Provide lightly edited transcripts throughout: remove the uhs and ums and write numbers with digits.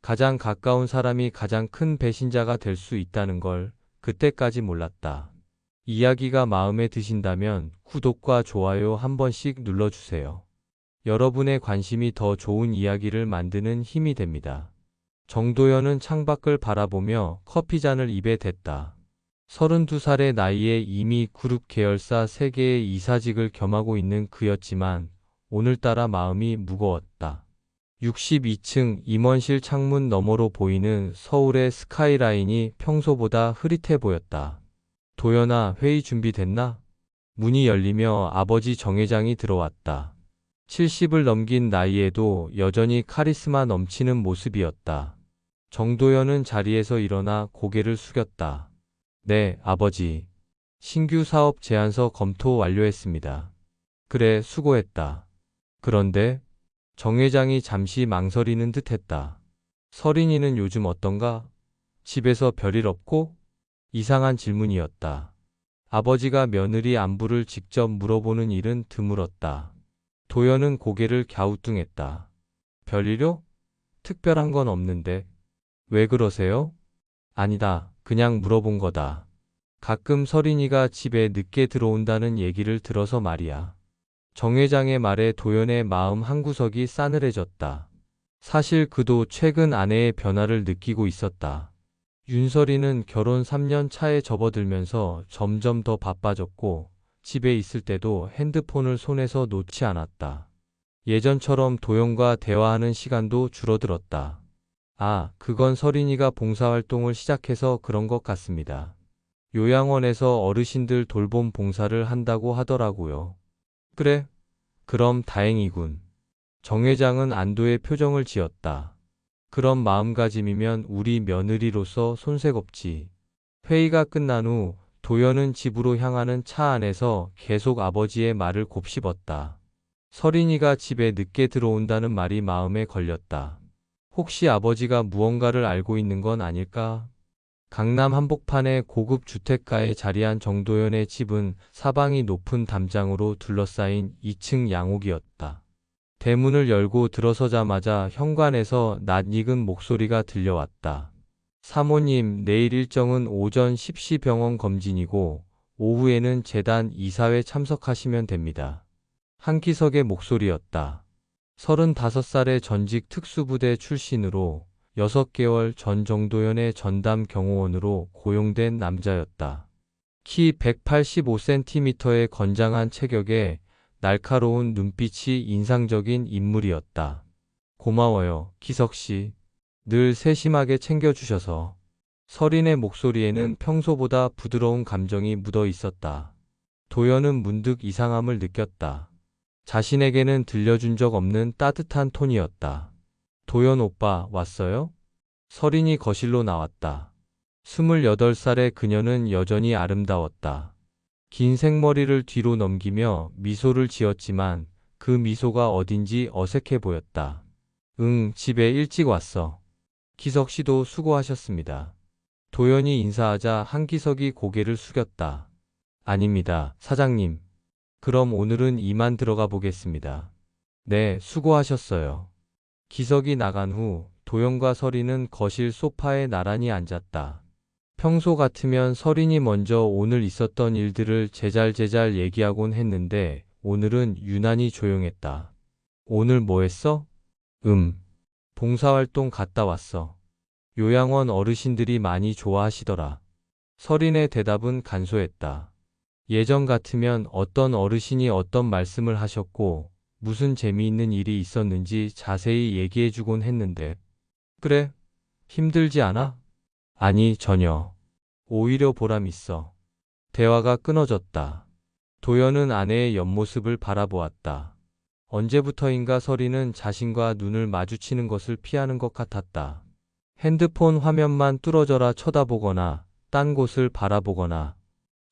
가장 가까운 사람이 가장 큰 배신자가 될 수 있다는 걸 그때까지 몰랐다. 이야기가 마음에 드신다면 구독과 좋아요 한 번씩 눌러주세요. 여러분의 관심이 더 좋은 이야기를 만드는 힘이 됩니다. 정도연은 창밖을 바라보며 커피잔을 입에 댔다. 32살의 나이에 이미 그룹 계열사 3개의 이사직을 겸하고 있는 그였지만 오늘따라 마음이 무거웠다. 62층 임원실 창문 너머로 보이는 서울의 스카이라인이 평소보다 흐릿해 보였다. 도연아, 회의 준비됐나? 문이 열리며 아버지 정 회장이 들어왔다. 70을 넘긴 나이에도 여전히 카리스마 넘치는 모습이었다. 정도연은 자리에서 일어나 고개를 숙였다. 네, 아버지. 신규 사업 제안서 검토 완료했습니다. 그래, 수고했다. 그런데 정 회장이 잠시 망설이는 듯 했다. 서린이는 요즘 어떤가? 집에서 별일 없고? 이상한 질문이었다. 아버지가 며느리 안부를 직접 물어보는 일은 드물었다. 도연은 고개를 갸우뚱했다. 별일요? 특별한 건 없는데. 왜 그러세요? 아니다. 그냥 물어본 거다. 가끔 서린이가 집에 늦게 들어온다는 얘기를 들어서 말이야. 정 회장의 말에 도연의 마음 한구석이 싸늘해졌다. 사실 그도 최근 아내의 변화를 느끼고 있었다. 윤설이는 결혼 3년 차에 접어들면서 점점 더 바빠졌고 집에 있을 때도 핸드폰을 손에서 놓지 않았다. 예전처럼 도연과 대화하는 시간도 줄어들었다. 아, 그건 서린이가 봉사활동을 시작해서 그런 것 같습니다. 요양원에서 어르신들 돌봄 봉사를 한다고 하더라고요. 그래? 그럼 다행이군. 정 회장은 안도의 표정을 지었다. 그런 마음가짐이면 우리 며느리로서 손색 없지. 회의가 끝난 후 도연은 집으로 향하는 차 안에서 계속 아버지의 말을 곱씹었다. 서린이가 집에 늦게 들어온다는 말이 마음에 걸렸다. 혹시 아버지가 무언가를 알고 있는 건 아닐까? 강남 한복판의 고급 주택가에 자리한 정도연의 집은 사방이 높은 담장으로 둘러싸인 2층 양옥이었다. 대문을 열고 들어서자마자 현관에서 낯익은 목소리가 들려왔다. 사모님, 내일 일정은 오전 10시 병원 검진이고 오후에는 재단 이사회 참석하시면 됩니다. 한기석의 목소리였다. 35살의 전직 특수부대 출신으로 6개월 전 정도연의 전담 경호원으로 고용된 남자였다. 키 185cm의 건장한 체격에 날카로운 눈빛이 인상적인 인물이었다. 고마워요, 기석 씨. 늘 세심하게 챙겨주셔서. 서린의 목소리에는 평소보다 부드러운 감정이 묻어 있었다. 도연은 문득 이상함을 느꼈다. 자신에게는 들려준 적 없는 따뜻한 톤이었다. 도연 오빠, 왔어요? 서린이 거실로 나왔다. 28살의 그녀는 여전히 아름다웠다. 긴 생머리를 뒤로 넘기며 미소를 지었지만 그 미소가 어딘지 어색해 보였다. 응, 집에 일찍 왔어. 기석 씨도 수고하셨습니다. 도연이 인사하자 한기석이 고개를 숙였다. 아닙니다, 사장님. 그럼 오늘은 이만 들어가 보겠습니다. 네, 수고하셨어요. 기석이 나간 후 도연과 서린은 거실 소파에 나란히 앉았다. 평소 같으면 서린이 먼저 오늘 있었던 일들을 제잘제잘 얘기하곤 했는데 오늘은 유난히 조용했다. 오늘 뭐 했어? 봉사활동 갔다 왔어. 요양원 어르신들이 많이 좋아하시더라. 서린의 대답은 간소했다. 예전 같으면 어떤 어르신이 어떤 말씀을 하셨고 무슨 재미있는 일이 있었는지 자세히 얘기해주곤 했는데. 그래? 힘들지 않아? 아니, 전혀. 오히려 보람 있어. 대화가 끊어졌다. 도연은 아내의 옆모습을 바라보았다. 언제부터인가 서린은 자신과 눈을 마주치는 것을 피하는 것 같았다. 핸드폰 화면만 뚫어져라 쳐다보거나 딴 곳을 바라보거나.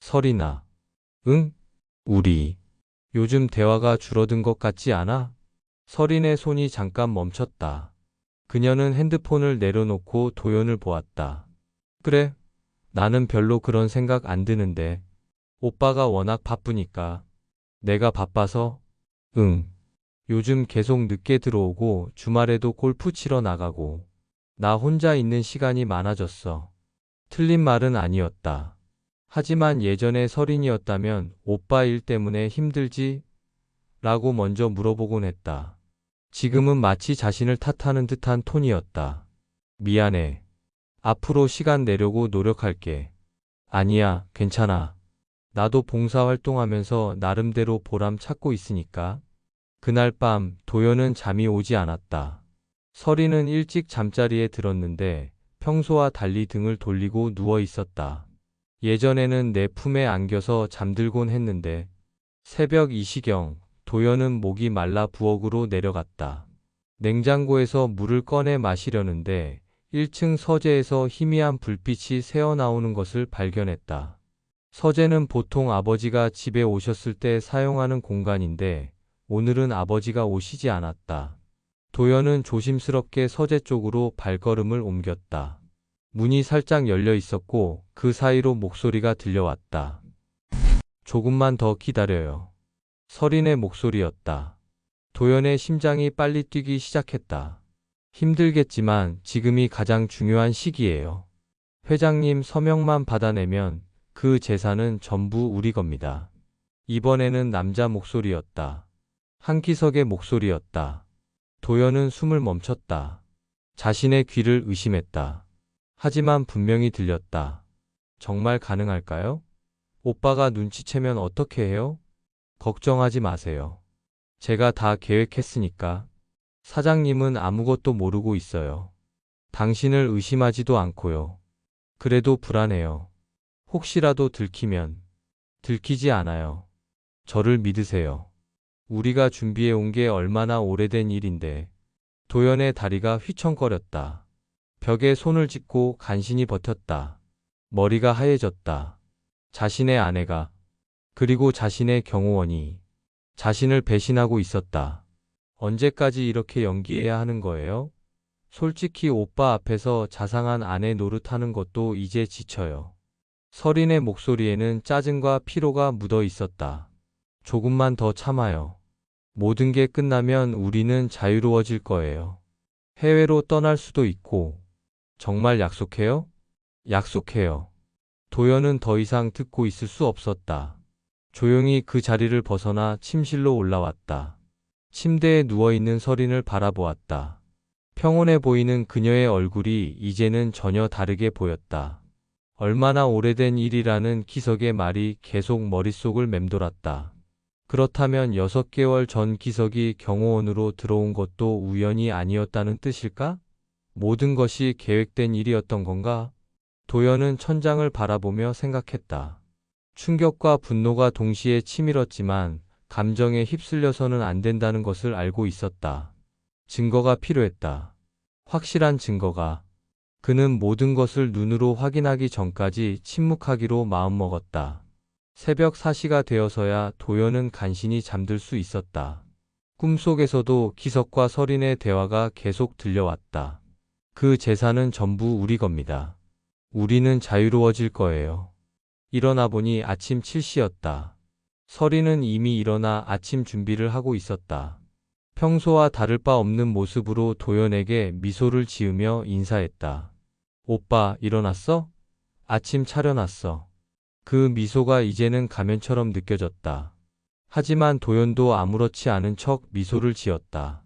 서린아. 응? 우리. 요즘 대화가 줄어든 것 같지 않아? 서린의 손이 잠깐 멈췄다. 그녀는 핸드폰을 내려놓고 도연을 보았다. 그래? 나는 별로 그런 생각 안 드는데. 오빠가 워낙 바쁘니까. 내가 바빠서? 응. 요즘 계속 늦게 들어오고 주말에도 골프 치러 나가고. 나 혼자 있는 시간이 많아졌어. 틀린 말은 아니었다. 하지만 예전에 서린이었다면 오빠 일 때문에 힘들지? 라고 먼저 물어보곤 했다. 지금은 마치 자신을 탓하는 듯한 톤이었다. 미안해. 앞으로 시간 내려고 노력할게. 아니야, 괜찮아. 나도 봉사활동하면서 나름대로 보람 찾고 있으니까. 그날 밤 도연은 잠이 오지 않았다. 서린은 일찍 잠자리에 들었는데 평소와 달리 등을 돌리고 누워 있었다. 예전에는 내 품에 안겨서 잠들곤 했는데 새벽 2시경 도연은 목이 말라 부엌으로 내려갔다. 냉장고에서 물을 꺼내 마시려는데 1층 서재에서 희미한 불빛이 새어나오는 것을 발견했다. 서재는 보통 아버지가 집에 오셨을 때 사용하는 공간인데 오늘은 아버지가 오시지 않았다. 도연은 조심스럽게 서재 쪽으로 발걸음을 옮겼다. 문이 살짝 열려 있었고 그 사이로 목소리가 들려왔다. 조금만 더 기다려요. 서린의 목소리였다. 도연의 심장이 빨리 뛰기 시작했다. 힘들겠지만 지금이 가장 중요한 시기예요. 회장님 서명만 받아내면 그 재산은 전부 우리 겁니다. 이번에는 남자 목소리였다. 한기석의 목소리였다. 도연은 숨을 멈췄다. 자신의 귀를 의심했다. 하지만 분명히 들렸다. 정말 가능할까요? 오빠가 눈치채면 어떻게 해요? 걱정하지 마세요. 제가 다 계획했으니까. 사장님은 아무것도 모르고 있어요. 당신을 의심하지도 않고요. 그래도 불안해요. 혹시라도 들키면. 들키지 않아요. 저를 믿으세요. 우리가 준비해 온 게 얼마나 오래된 일인데. 도연의 다리가 휘청거렸다. 벽에 손을 짚고 간신히 버텼다. 머리가 하얘졌다. 자신의 아내가, 그리고 자신의 경호원이 자신을 배신하고 있었다. 언제까지 이렇게 연기해야 하는 거예요? 솔직히 오빠 앞에서 자상한 아내 노릇하는 것도 이제 지쳐요. 서린의 목소리에는 짜증과 피로가 묻어 있었다. 조금만 더 참아요. 모든 게 끝나면 우리는 자유로워질 거예요. 해외로 떠날 수도 있고. 정말 약속해요? 약속해요. 도연은 더 이상 듣고 있을 수 없었다. 조용히 그 자리를 벗어나 침실로 올라왔다. 침대에 누워있는 서린을 바라보았다. 평온해 보이는 그녀의 얼굴이 이제는 전혀 다르게 보였다. 얼마나 오래된 일이라는 기석의 말이 계속 머릿속을 맴돌았다. 그렇다면 6개월 전 기석이 경호원으로 들어온 것도 우연이 아니었다는 뜻일까? 모든 것이 계획된 일이었던 건가? 도연은 천장을 바라보며 생각했다. 충격과 분노가 동시에 치밀었지만 감정에 휩쓸려서는 안 된다는 것을 알고 있었다. 증거가 필요했다. 확실한 증거가. 그는 모든 것을 눈으로 확인하기 전까지 침묵하기로 마음먹었다. 새벽 4시가 되어서야 도연은 간신히 잠들 수 있었다. 꿈속에서도 기석과 서린의 대화가 계속 들려왔다. 그 재산은 전부 우리 겁니다. 우리는 자유로워질 거예요. 일어나 보니 아침 7시였다. 서린은 이미 일어나 아침 준비를 하고 있었다. 평소와 다를 바 없는 모습으로 도연에게 미소를 지으며 인사했다. 오빠, 일어났어? 아침 차려놨어. 그 미소가 이제는 가면처럼 느껴졌다. 하지만 도연도 아무렇지 않은 척 미소를 지었다.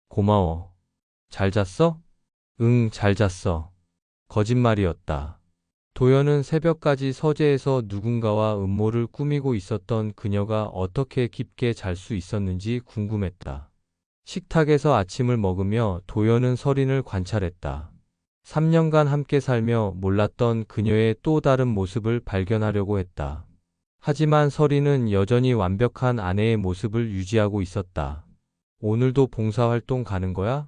고마워. 잘 잤어? 응, 잘 잤어. 거짓말이었다. 도연은 새벽까지 서재에서 누군가와 음모를 꾸미고 있었던 그녀가 어떻게 깊게 잘 수 있었는지 궁금했다. 식탁에서 아침을 먹으며 도연은 서린을 관찰했다. 3년간 함께 살며 몰랐던 그녀의 또 다른 모습을 발견하려고 했다. 하지만 서린은 여전히 완벽한 아내의 모습을 유지하고 있었다. 오늘도 봉사활동 가는 거야?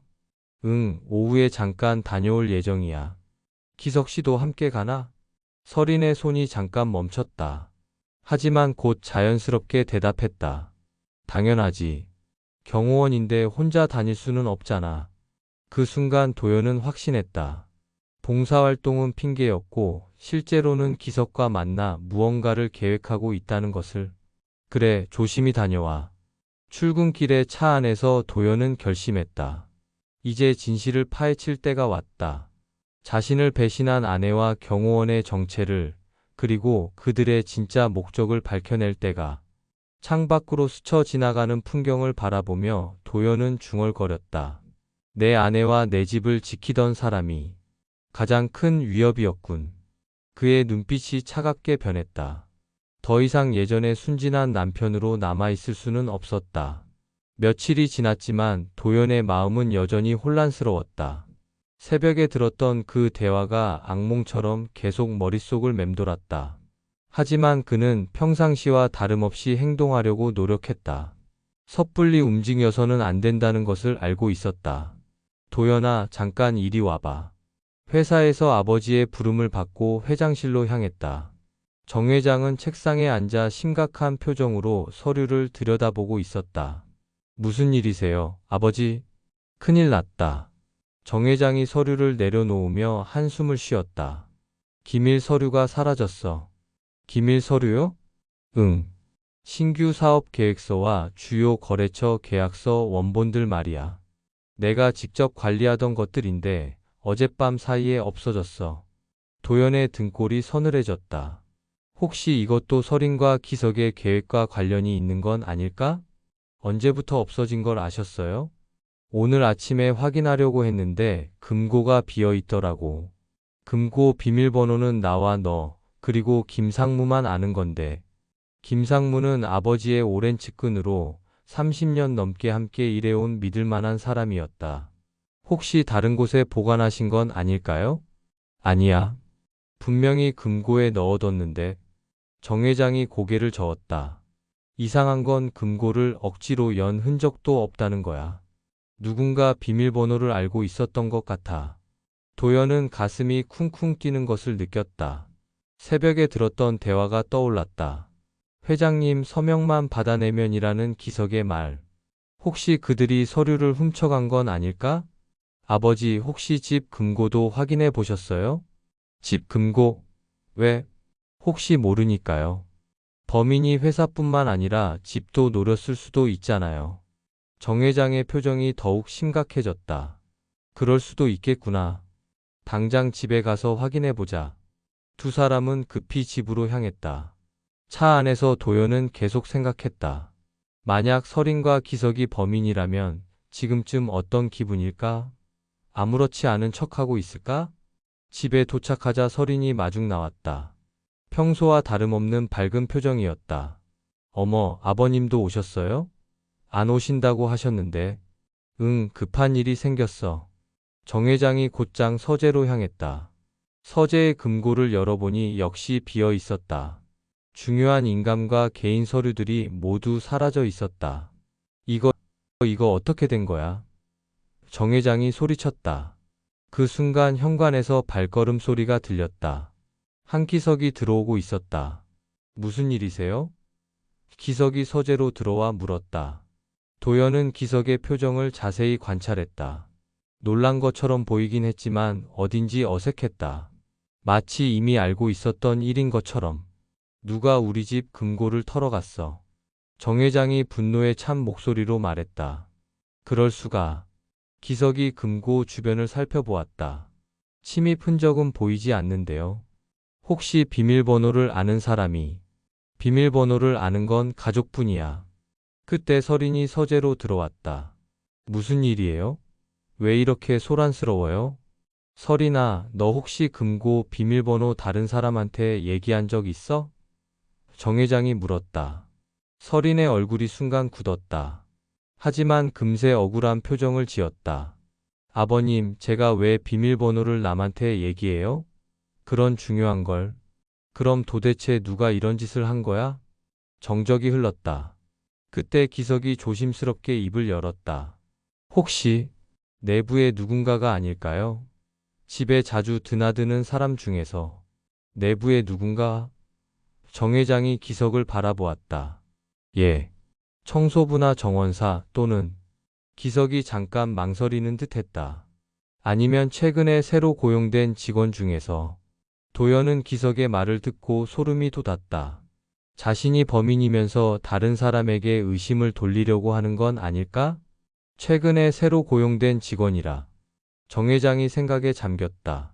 응, 오후에 잠깐 다녀올 예정이야. 기석 씨도 함께 가나? 서린의 손이 잠깐 멈췄다. 하지만 곧 자연스럽게 대답했다. 당연하지. 경호원인데 혼자 다닐 수는 없잖아. 그 순간 도연은 확신했다. 봉사활동은 핑계였고 실제로는 기석과 만나 무언가를 계획하고 있다는 것을. 그래, 조심히 다녀와. 출근길에 차 안에서 도연은 결심했다. 이제 진실을 파헤칠 때가 왔다. 자신을 배신한 아내와 경호원의 정체를, 그리고 그들의 진짜 목적을 밝혀낼 때가. 창밖으로 스쳐 지나가는 풍경을 바라보며 도연은 중얼거렸다. 내 아내와 내 집을 지키던 사람이 가장 큰 위협이었군. 그의 눈빛이 차갑게 변했다. 더 이상 예전의 순진한 남편으로 남아있을 수는 없었다. 며칠이 지났지만 도연의 마음은 여전히 혼란스러웠다. 새벽에 들었던 그 대화가 악몽처럼 계속 머릿속을 맴돌았다. 하지만 그는 평상시와 다름없이 행동하려고 노력했다. 섣불리 움직여서는 안 된다는 것을 알고 있었다. 도연아, 잠깐 이리 와봐. 회사에서 아버지의 부름을 받고 회장실로 향했다. 정 회장은 책상에 앉아 심각한 표정으로 서류를 들여다보고 있었다. 무슨 일이세요, 아버지? 큰일 났다. 정 회장이 서류를 내려놓으며 한숨을 쉬었다. 기밀 서류가 사라졌어. 기밀 서류요? 응. 신규 사업 계획서와 주요 거래처 계약서 원본들 말이야. 내가 직접 관리하던 것들인데 어젯밤 사이에 없어졌어. 도연의 등골이 서늘해졌다. 혹시 이것도 서린과 기석의 계획과 관련이 있는 건 아닐까? 언제부터 없어진 걸 아셨어요? 오늘 아침에 확인하려고 했는데 금고가 비어 있더라고. 금고 비밀번호는 나와 너, 그리고 김상무만 아는 건데. 김상무는 아버지의 오랜 측근으로 30년 넘게 함께 일해온 믿을 만한 사람이었다. 혹시 다른 곳에 보관하신 건 아닐까요? 아니야. 분명히 금고에 넣어뒀는데. 정 회장이 고개를 저었다. 이상한 건 금고를 억지로 연 흔적도 없다는 거야. 누군가 비밀번호를 알고 있었던 것 같아. 도연은 가슴이 쿵쿵 뛰는 것을 느꼈다. 새벽에 들었던 대화가 떠올랐다. 회장님 서명만 받아내면이라는 기석의 말. 혹시 그들이 서류를 훔쳐간 건 아닐까? 아버지, 혹시 집 금고도 확인해 보셨어요? 집 금고? 왜? 혹시 모르니까요. 범인이 회사뿐만 아니라 집도 노렸을 수도 있잖아요. 정 회장의 표정이 더욱 심각해졌다. 그럴 수도 있겠구나. 당장 집에 가서 확인해 보자. 두 사람은 급히 집으로 향했다. 차 안에서 도연은 계속 생각했다. 만약 서린과 기석이 범인이라면 지금쯤 어떤 기분일까? 아무렇지 않은 척하고 있을까? 집에 도착하자 서린이 마중 나왔다. 평소와 다름없는 밝은 표정이었다. 어머, 아버님도 오셨어요? 안 오신다고 하셨는데. 응, 급한 일이 생겼어. 정 회장이 곧장 서재로 향했다. 서재의 금고를 열어보니 역시 비어 있었다. 중요한 인감과 개인 서류들이 모두 사라져 있었다. 이거 어떻게 된 거야? 정 회장이 소리쳤다. 그 순간 현관에서 발걸음 소리가 들렸다. 한기석이 들어오고 있었다. 무슨 일이세요? 기석이 서재로 들어와 물었다. 도연은 기석의 표정을 자세히 관찰했다. 놀란 것처럼 보이긴 했지만 어딘지 어색했다. 마치 이미 알고 있었던 일인 것처럼. 누가 우리 집 금고를 털어갔어. 정 회장이 분노에 찬 목소리로 말했다. 그럴 수가. 기석이 금고 주변을 살펴보았다. 침입 흔적은 보이지 않는데요. 혹시 비밀번호를 아는 사람이. 비밀번호를 아는 건 가족뿐이야. 그때 서린이 서재로 들어왔다. 무슨 일이에요? 왜 이렇게 소란스러워요? 서린아, 너 혹시 금고 비밀번호 다른 사람한테 얘기한 적 있어? 정 회장이 물었다. 서린의 얼굴이 순간 굳었다. 하지만 금세 억울한 표정을 지었다. 아버님, 제가 왜 비밀번호를 남한테 얘기해요? 그런 중요한 걸. 그럼 도대체 누가 이런 짓을 한 거야? 정적이 흘렀다. 그때 기석이 조심스럽게 입을 열었다. 혹시 내부의 누군가가 아닐까요? 집에 자주 드나드는 사람 중에서 내부의 누군가? 정 회장이 기석을 바라보았다. 예. 청소부나 정원사 또는 기석이 잠깐 망설이는 듯 했다. 아니면 최근에 새로 고용된 직원 중에서. 도연은 기석의 말을 듣고 소름이 돋았다. 자신이 범인이면서 다른 사람에게 의심을 돌리려고 하는 건 아닐까? 최근에 새로 고용된 직원이라. 정 회장이 생각에 잠겼다.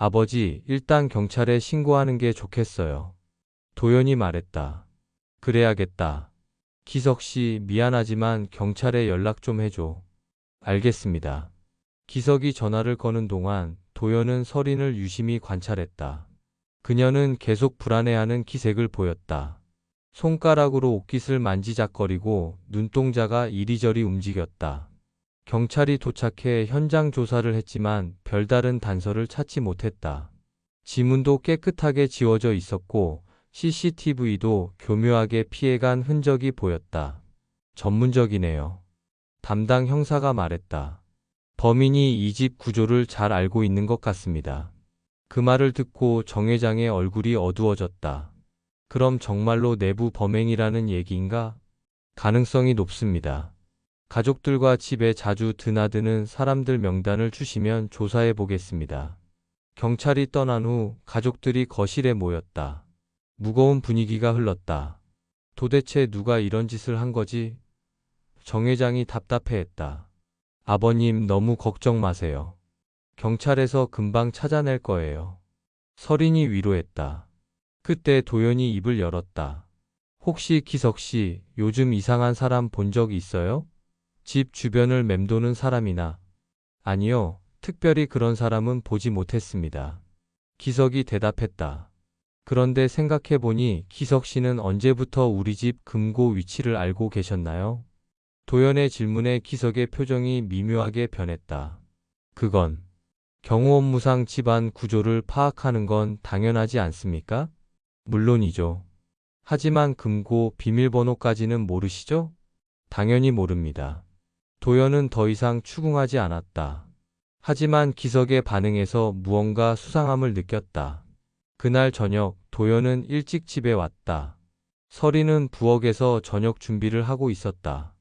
아버지, 일단 경찰에 신고하는 게 좋겠어요. 도연이 말했다. 그래야겠다. 기석 씨, 미안하지만 경찰에 연락 좀 해줘. 알겠습니다. 기석이 전화를 거는 동안 도연은 서린을 유심히 관찰했다. 그녀는 계속 불안해하는 기색을 보였다. 손가락으로 옷깃을 만지작거리고 눈동자가 이리저리 움직였다. 경찰이 도착해 현장 조사를 했지만 별다른 단서를 찾지 못했다. 지문도 깨끗하게 지워져 있었고 CCTV도 교묘하게 피해간 흔적이 보였다. 전문적이네요. 담당 형사가 말했다. 범인이 이 집 구조를 잘 알고 있는 것 같습니다. 그 말을 듣고 정 회장의 얼굴이 어두워졌다. 그럼 정말로 내부 범행이라는 얘기인가? 가능성이 높습니다. 가족들과 집에 자주 드나드는 사람들 명단을 주시면 조사해 보겠습니다. 경찰이 떠난 후 가족들이 거실에 모였다. 무거운 분위기가 흘렀다. 도대체 누가 이런 짓을 한 거지? 정 회장이 답답해했다. 아버님, 너무 걱정 마세요. 경찰에서 금방 찾아낼 거예요. 서린이 위로했다. 그때 도연이 입을 열었다. 혹시 기석 씨, 요즘 이상한 사람 본 적 있어요? 집 주변을 맴도는 사람이나. 아니요, 특별히 그런 사람은 보지 못했습니다. 기석이 대답했다. 그런데 생각해보니 기석 씨는 언제부터 우리 집 금고 위치를 알고 계셨나요? 도연의 질문에 기석의 표정이 미묘하게 변했다. 그건 경호업무상 집안 구조를 파악하는 건 당연하지 않습니까? 물론이죠. 하지만 금고 비밀번호까지는 모르시죠? 당연히 모릅니다. 도연은 더 이상 추궁하지 않았다. 하지만 기석의 반응에서 무언가 수상함을 느꼈다. 그날 저녁 도연은 일찍 집에 왔다. 서린은 부엌에서 저녁 준비를 하고 있었다.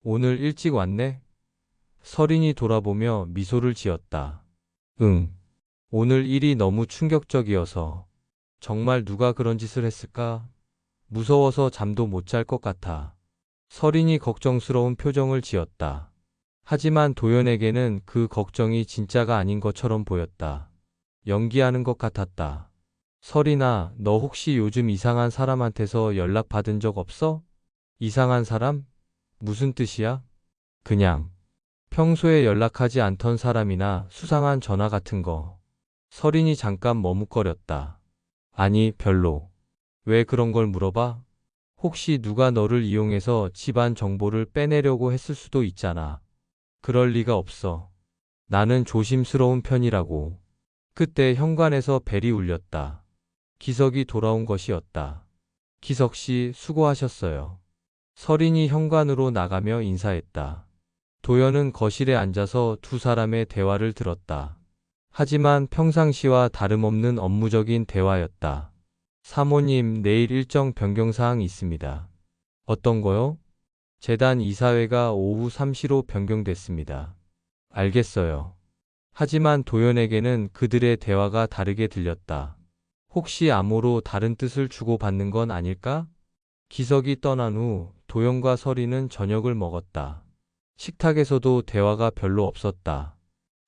오늘 일찍 왔네? 서린이 돌아보며 미소를 지었다. 응. 오늘 일이 너무 충격적이어서. 정말 누가 그런 짓을 했을까? 무서워서 잠도 못 잘 것 같아. 서린이 걱정스러운 표정을 지었다. 하지만 도연에게는 그 걱정이 진짜가 아닌 것처럼 보였다. 연기하는 것 같았다. 서린아, 너 혹시 요즘 이상한 사람한테서 연락 받은 적 없어? 이상한 사람? 무슨 뜻이야? 그냥 평소에 연락하지 않던 사람이나 수상한 전화 같은 거. 서린이 잠깐 머뭇거렸다. 아니, 별로. 왜 그런 걸 물어봐? 혹시 누가 너를 이용해서 집안 정보를 빼내려고 했을 수도 있잖아. 그럴 리가 없어. 나는 조심스러운 편이라고. 그때 현관에서 벨이 울렸다. 기석이 돌아온 것이었다. 기석 씨, 수고하셨어요. 서린이 현관으로 나가며 인사했다. 도연은 거실에 앉아서 두 사람의 대화를 들었다. 하지만 평상시와 다름없는 업무적인 대화였다. 사모님, 내일 일정 변경사항 있습니다. 어떤 거요? 재단 이사회가 오후 3시로 변경됐습니다. 알겠어요. 하지만 도연에게는 그들의 대화가 다르게 들렸다. 혹시 암호로 다른 뜻을 주고받는 건 아닐까? 기석이 떠난 후 도연과 서린은 저녁을 먹었다. 식탁에서도 대화가 별로 없었다.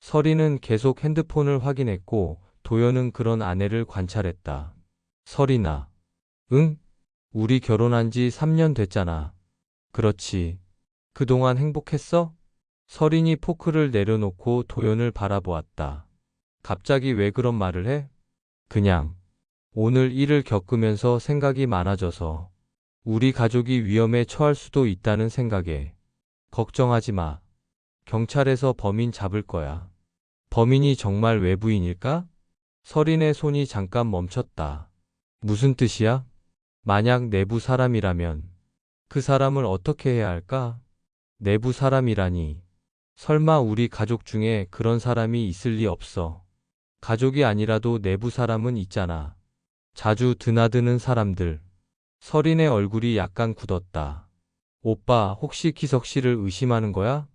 서린은 계속 핸드폰을 확인했고 도연은 그런 아내를 관찰했다. 서린아. 응? 우리 결혼한 지 3년 됐잖아. 그렇지. 그동안 행복했어? 서린이 포크를 내려놓고 도연을 바라보았다. 갑자기 왜 그런 말을 해? 그냥 오늘 일을 겪으면서 생각이 많아져서 우리 가족이 위험에 처할 수도 있다는 생각에. 걱정하지 마. 경찰에서 범인 잡을 거야. 범인이 정말 외부인일까? 서린의 손이 잠깐 멈췄다. 무슨 뜻이야? 만약 내부 사람이라면 그 사람을 어떻게 해야 할까? 내부 사람이라니. 설마 우리 가족 중에 그런 사람이 있을 리 없어. 가족이 아니라도 내부 사람은 있잖아. 자주 드나드는 사람들. 서린의 얼굴이 약간 굳었다. 오빠, 혹시 기석 씨를 의심하는 거야?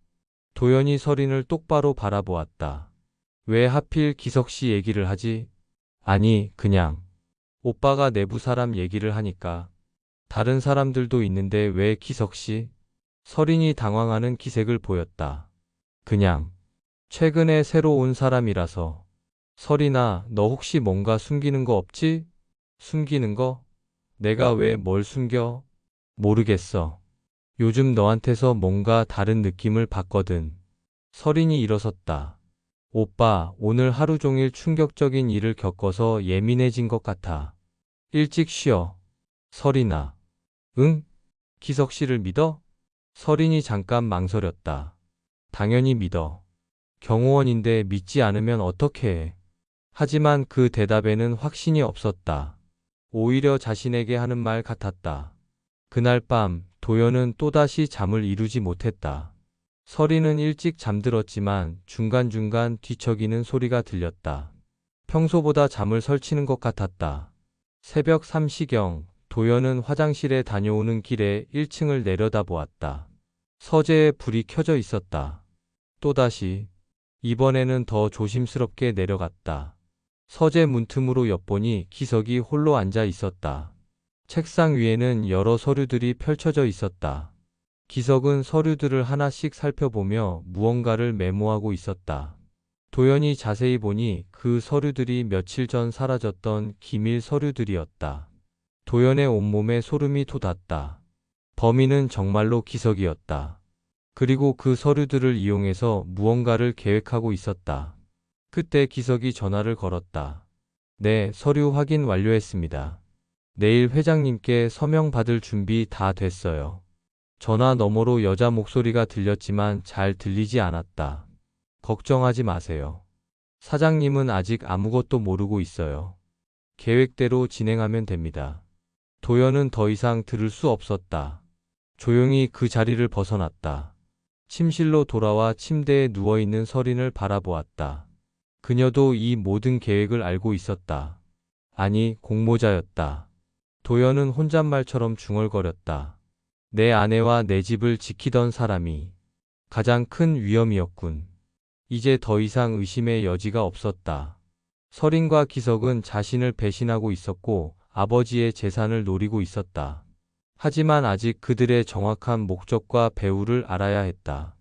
도연이 서린을 똑바로 바라보았다. 왜 하필 기석 씨 얘기를 하지? 아니, 그냥. 오빠가 내부 사람 얘기를 하니까. 다른 사람들도 있는데 왜 기석 씨? 서린이 당황하는 기색을 보였다. 그냥. 최근에 새로 온 사람이라서. 설인아, 너 혹시 뭔가 숨기는 거 없지? 숨기는 거? 내가 왜 뭘 숨겨? 모르겠어. 요즘 너한테서 뭔가 다른 느낌을 받거든. 설인이 일어섰다. 오빠, 오늘 하루 종일 충격적인 일을 겪어서 예민해진 것 같아. 일찍 쉬어. 설인아. 응? 기석 씨를 믿어? 설인이 잠깐 망설였다. 당연히 믿어. 경호원인데 믿지 않으면 어떻게 해? 하지만 그 대답에는 확신이 없었다. 오히려 자신에게 하는 말 같았다. 그날 밤 도연은 또다시 잠을 이루지 못했다. 설이는 일찍 잠들었지만 중간중간 뒤척이는 소리가 들렸다. 평소보다 잠을 설치는 것 같았다. 새벽 3시경 도연은 화장실에 다녀오는 길에 1층을 내려다보았다. 서재에 불이 켜져 있었다. 또다시 이번에는 더 조심스럽게 내려갔다. 서재 문틈으로 엿보니 기석이 홀로 앉아 있었다. 책상 위에는 여러 서류들이 펼쳐져 있었다. 기석은 서류들을 하나씩 살펴보며 무언가를 메모하고 있었다. 도연이 자세히 보니 그 서류들이 며칠 전 사라졌던 기밀 서류들이었다. 도연의 온몸에 소름이 돋았다. 범인은 정말로 기석이었다. 그리고 그 서류들을 이용해서 무언가를 계획하고 있었다. 그때 기석이 전화를 걸었다. 네, 서류 확인 완료했습니다. 내일 회장님께 서명 받을 준비 다 됐어요. 전화 너머로 여자 목소리가 들렸지만 잘 들리지 않았다. 걱정하지 마세요. 사장님은 아직 아무것도 모르고 있어요. 계획대로 진행하면 됩니다. 도연은 더 이상 들을 수 없었다. 조용히 그 자리를 벗어났다. 침실로 돌아와 침대에 누워있는 설인을 바라보았다. 그녀도 이 모든 계획을 알고 있었다. 아니, 공모자였다. 도연은 혼잣말처럼 중얼거렸다. 내 아내와 내 집을 지키던 사람이 가장 큰 위험이었군. 이제 더 이상 의심의 여지가 없었다. 설인과 기석은 자신을 배신하고 있었고 아버지의 재산을 노리고 있었다. 하지만 아직 그들의 정확한 목적과 배후를 알아야 했다.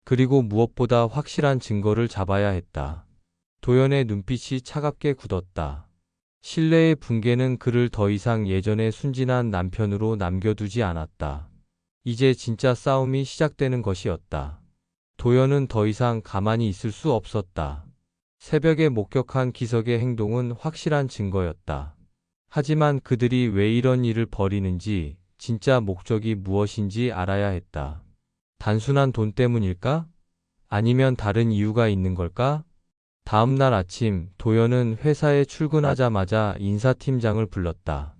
그리고 무엇보다 확실한 증거를 잡아야 했다. 도연의 눈빛이 차갑게 굳었다. 신뢰의 붕괴는 그를 더 이상 예전의 순진한 남편으로 남겨두지 않았다. 이제 진짜 싸움이 시작되는 것이었다. 도연은 더 이상 가만히 있을 수 없었다. 새벽에 목격한 기석의 행동은 확실한 증거였다. 하지만 그들이 왜 이런 일을 벌이는지, 진짜 목적이 무엇인지 알아야 했다. 단순한 돈 때문일까? 아니면 다른 이유가 있는 걸까? 다음 날 아침 도연은 회사에 출근하자마자 인사팀장을 불렀다.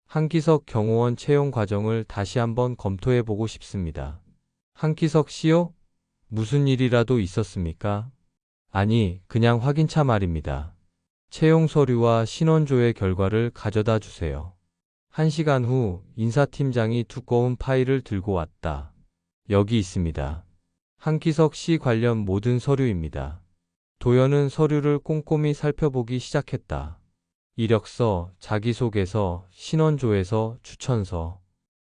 한기석 경호원 채용 과정을 다시 한번 검토해보고 싶습니다. 한기석 씨요? 무슨 일이라도 있었습니까? 아니, 그냥 확인차 말입니다. 채용 서류와 신원조회 결과를 가져다 주세요. 1시간 후 인사팀장이 두꺼운 파일을 들고 왔다. 여기 있습니다. 한기석 씨 관련 모든 서류입니다. 도연은 서류를 꼼꼼히 살펴보기 시작했다. 이력서, 자기소개서, 신원조회서, 추천서.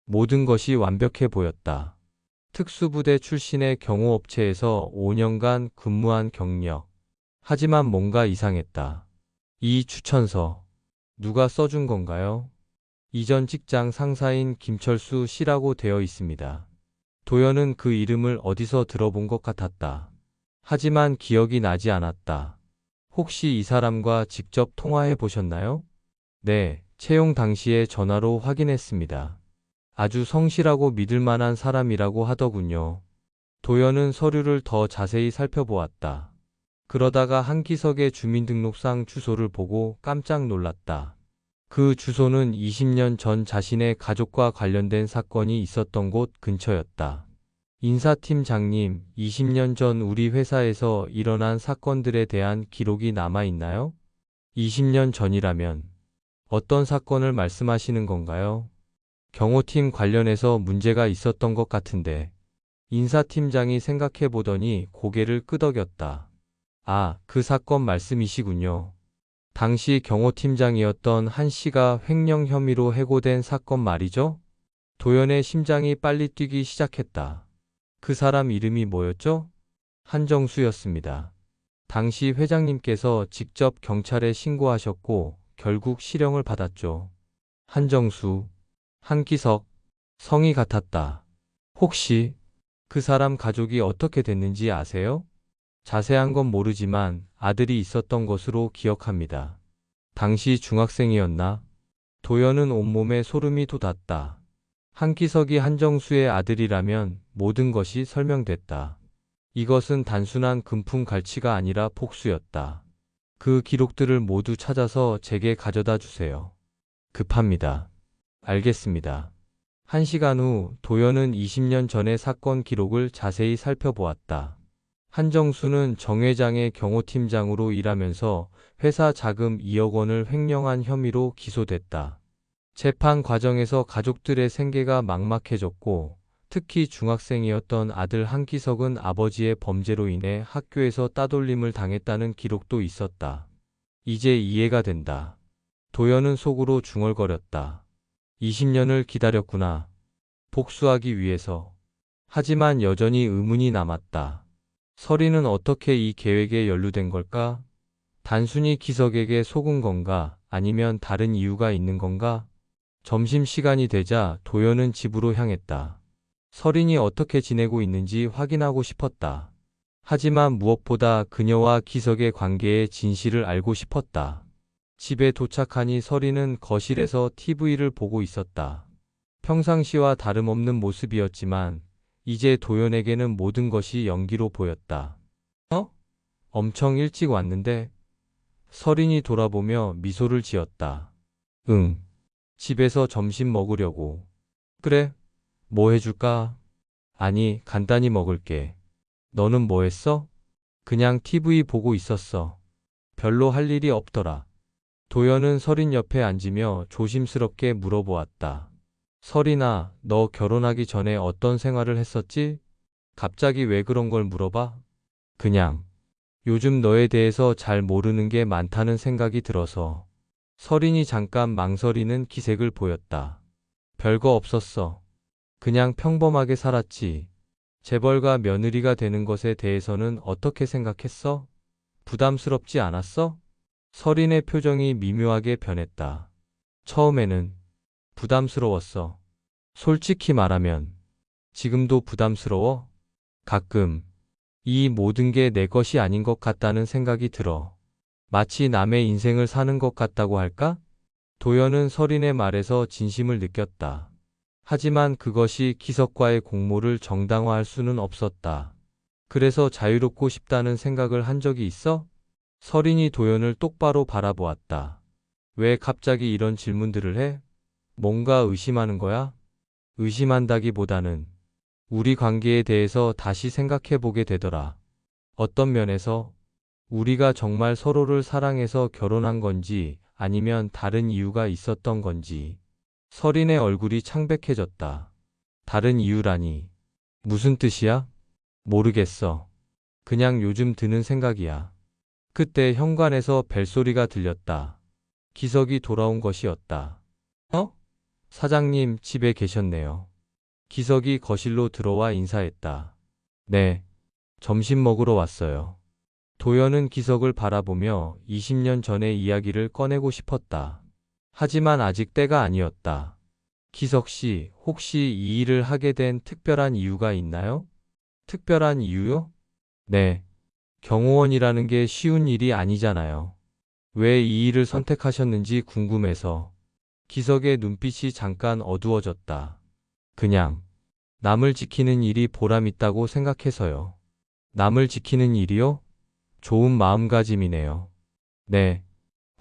모든 것이 완벽해 보였다. 특수부대 출신의 경호업체에서 5년간 근무한 경력. 하지만 뭔가 이상했다. 이 추천서. 누가 써준 건가요? 이전 직장 상사인 김철수 씨라고 되어 있습니다. 도연은 그 이름을 어디서 들어본 것 같았다. 하지만 기억이 나지 않았다. 혹시 이 사람과 직접 통화해 보셨나요? 네, 채용 당시에 전화로 확인했습니다. 아주 성실하고 믿을 만한 사람이라고 하더군요. 도연은 서류를 더 자세히 살펴보았다. 그러다가 한기석의 주민등록상 주소를 보고 깜짝 놀랐다. 그 주소는 20년 전 자신의 가족과 관련된 사건이 있었던 곳 근처였다. 인사팀장님, 20년 전 우리 회사에서 일어난 사건들에 대한 기록이 남아 있나요? 20년 전이라면 어떤 사건을 말씀하시는 건가요? 경호팀 관련해서 문제가 있었던 것 같은데. 인사팀장이 생각해 보더니 고개를 끄덕였다. 아, 그 사건 말씀이시군요. 당시 경호팀장이었던 한 씨가 횡령 혐의로 해고된 사건 말이죠? 도연의 심장이 빨리 뛰기 시작했다. 그 사람 이름이 뭐였죠? 한정수였습니다. 당시 회장님께서 직접 경찰에 신고하셨고 결국 실형을 받았죠. 한정수, 한기석, 성이 같았다. 혹시 그 사람 가족이 어떻게 됐는지 아세요? 자세한 건 모르지만 아들이 있었던 것으로 기억합니다. 당시 중학생이었나? 도연은 온몸에 소름이 돋았다. 한기석이 한정수의 아들이라면 모든 것이 설명됐다. 이것은 단순한 금품 갈취가 아니라 복수였다. 그 기록들을 모두 찾아서 제게 가져다 주세요. 급합니다. 알겠습니다. 1시간 후 도연은 20년 전의 사건 기록을 자세히 살펴보았다. 한정수는 정 회장의 경호팀장으로 일하면서 회사 자금 2억 원을 횡령한 혐의로 기소됐다. 재판 과정에서 가족들의 생계가 막막해졌고 특히 중학생이었던 아들 한기석은 아버지의 범죄로 인해 학교에서 따돌림을 당했다는 기록도 있었다. 이제 이해가 된다. 도연은 속으로 중얼거렸다. 20년을 기다렸구나. 복수하기 위해서. 하지만 여전히 의문이 남았다. 설이는 어떻게 이 계획에 연루된 걸까? 단순히 기석에게 속은 건가? 아니면 다른 이유가 있는 건가? 점심시간이 되자 도연은 집으로 향했다. 설인이 어떻게 지내고 있는지 확인하고 싶었다. 하지만 무엇보다 그녀와 기석의 관계의 진실을 알고 싶었다. 집에 도착하니 설인은 거실에서 TV를 보고 있었다. 평상시와 다름없는 모습이었지만 이제 도연에게는 모든 것이 연기로 보였다. 어? 엄청 일찍 왔는데? 설인이 돌아보며 미소를 지었다. 응. 집에서 점심 먹으려고. 그래? 뭐 해줄까? 아니, 간단히 먹을게. 너는 뭐 했어? 그냥 TV 보고 있었어. 별로 할 일이 없더라. 도연은 설인 옆에 앉으며 조심스럽게 물어보았다. 설인아, 너 결혼하기 전에 어떤 생활을 했었지? 갑자기 왜 그런 걸 물어봐? 그냥. 요즘 너에 대해서 잘 모르는 게 많다는 생각이 들어서. 설인이 잠깐 망설이는 기색을 보였다. 별거 없었어. 그냥 평범하게 살았지. 재벌가 며느리가 되는 것에 대해서는 어떻게 생각했어? 부담스럽지 않았어? 설인의 표정이 미묘하게 변했다. 처음에는 부담스러웠어. 솔직히 말하면 지금도 부담스러워? 가끔 이 모든 게 내 것이 아닌 것 같다는 생각이 들어. 마치 남의 인생을 사는 것 같다고 할까? 도연은 설인의 말에서 진심을 느꼈다. 하지만 그것이 기석과의 공모를 정당화할 수는 없었다. 그래서 자유롭고 싶다는 생각을 한 적이 있어? 설인이 도연을 똑바로 바라보았다. 왜 갑자기 이런 질문들을 해? 뭔가 의심하는 거야? 의심한다기보다는 우리 관계에 대해서 다시 생각해 보게 되더라. 어떤 면에서 우리가 정말 서로를 사랑해서 결혼한 건지 아니면 다른 이유가 있었던 건지. 설인의 얼굴이 창백해졌다. 다른 이유라니. 무슨 뜻이야? 모르겠어. 그냥 요즘 드는 생각이야. 그때 현관에서 벨소리가 들렸다. 기석이 돌아온 것이었다. 어? 사장님 집에 계셨네요. 기석이 거실로 들어와 인사했다. 네, 점심 먹으러 왔어요. 도연은 기석을 바라보며 20년 전의 이야기를 꺼내고 싶었다. 하지만 아직 때가 아니었다. 기석 씨, 혹시 이 일을 하게 된 특별한 이유가 있나요? 특별한 이유요? 네. 경호원이라는 게 쉬운 일이 아니잖아요. 왜 이 일을 선택하셨는지 궁금해서. 기석의 눈빛이 잠깐 어두워졌다. 그냥 남을 지키는 일이 보람 있다고 생각해서요. 남을 지키는 일이요? 좋은 마음가짐이네요. 네.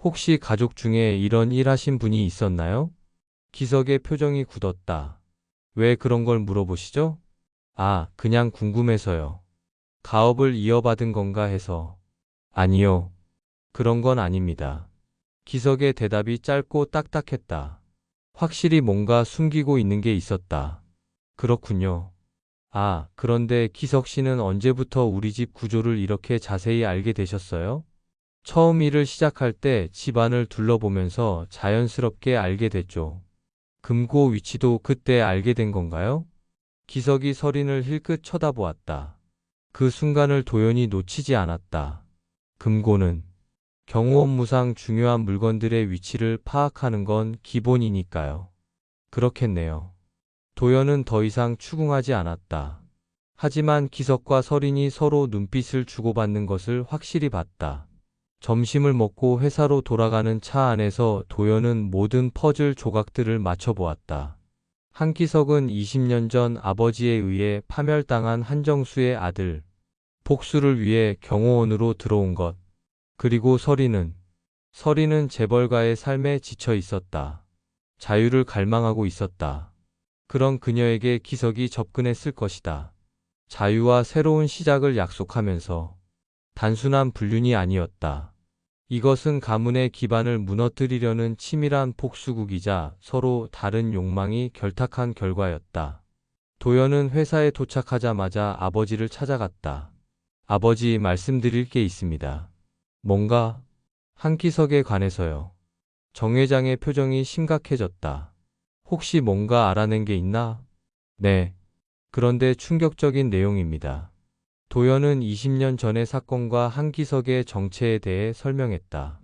혹시 가족 중에 이런 일 하신 분이 있었나요? 기석의 표정이 굳었다. 왜 그런 걸 물어보시죠? 아, 그냥 궁금해서요. 가업을 이어받은 건가 해서. 아니요. 그런 건 아닙니다. 기석의 대답이 짧고 딱딱했다. 확실히 뭔가 숨기고 있는 게 있었다. 그렇군요. 아, 그런데 기석 씨는 언제부터 우리 집 구조를 이렇게 자세히 알게 되셨어요? 처음 일을 시작할 때 집안을 둘러보면서 자연스럽게 알게 됐죠. 금고 위치도 그때 알게 된 건가요? 기석이 설인을 힐끗 쳐다보았다. 그 순간을 도연히 놓치지 않았다. 금고는 경우 업무상 중요한 물건들의 위치를 파악하는 건 기본이니까요. 그렇겠네요. 도연은 더 이상 추궁하지 않았다. 하지만 기석과 설인이 서로 눈빛을 주고받는 것을 확실히 봤다. 점심을 먹고 회사로 돌아가는 차 안에서 도연은 모든 퍼즐 조각들을 맞춰보았다. 한기석은 20년 전 아버지에 의해 파멸당한 한정수의 아들, 복수를 위해 경호원으로 들어온 것. 그리고 설이는 재벌가의 삶에 지쳐 있었다. 자유를 갈망하고 있었다. 그런 그녀에게 기석이 접근했을 것이다. 자유와 새로운 시작을 약속하면서 단순한 불륜이 아니었다. 이것은 가문의 기반을 무너뜨리려는 치밀한 복수극이자 서로 다른 욕망이 결탁한 결과였다. 도연은 회사에 도착하자마자 아버지를 찾아갔다. 아버지, 말씀드릴 게 있습니다. 뭔가? 한기석에 관해서요. 정 회장의 표정이 심각해졌다. 혹시 뭔가 알아낸 게 있나? 네. 그런데 충격적인 내용입니다. 도연은 20년 전의 사건과 한기석의 정체에 대해 설명했다.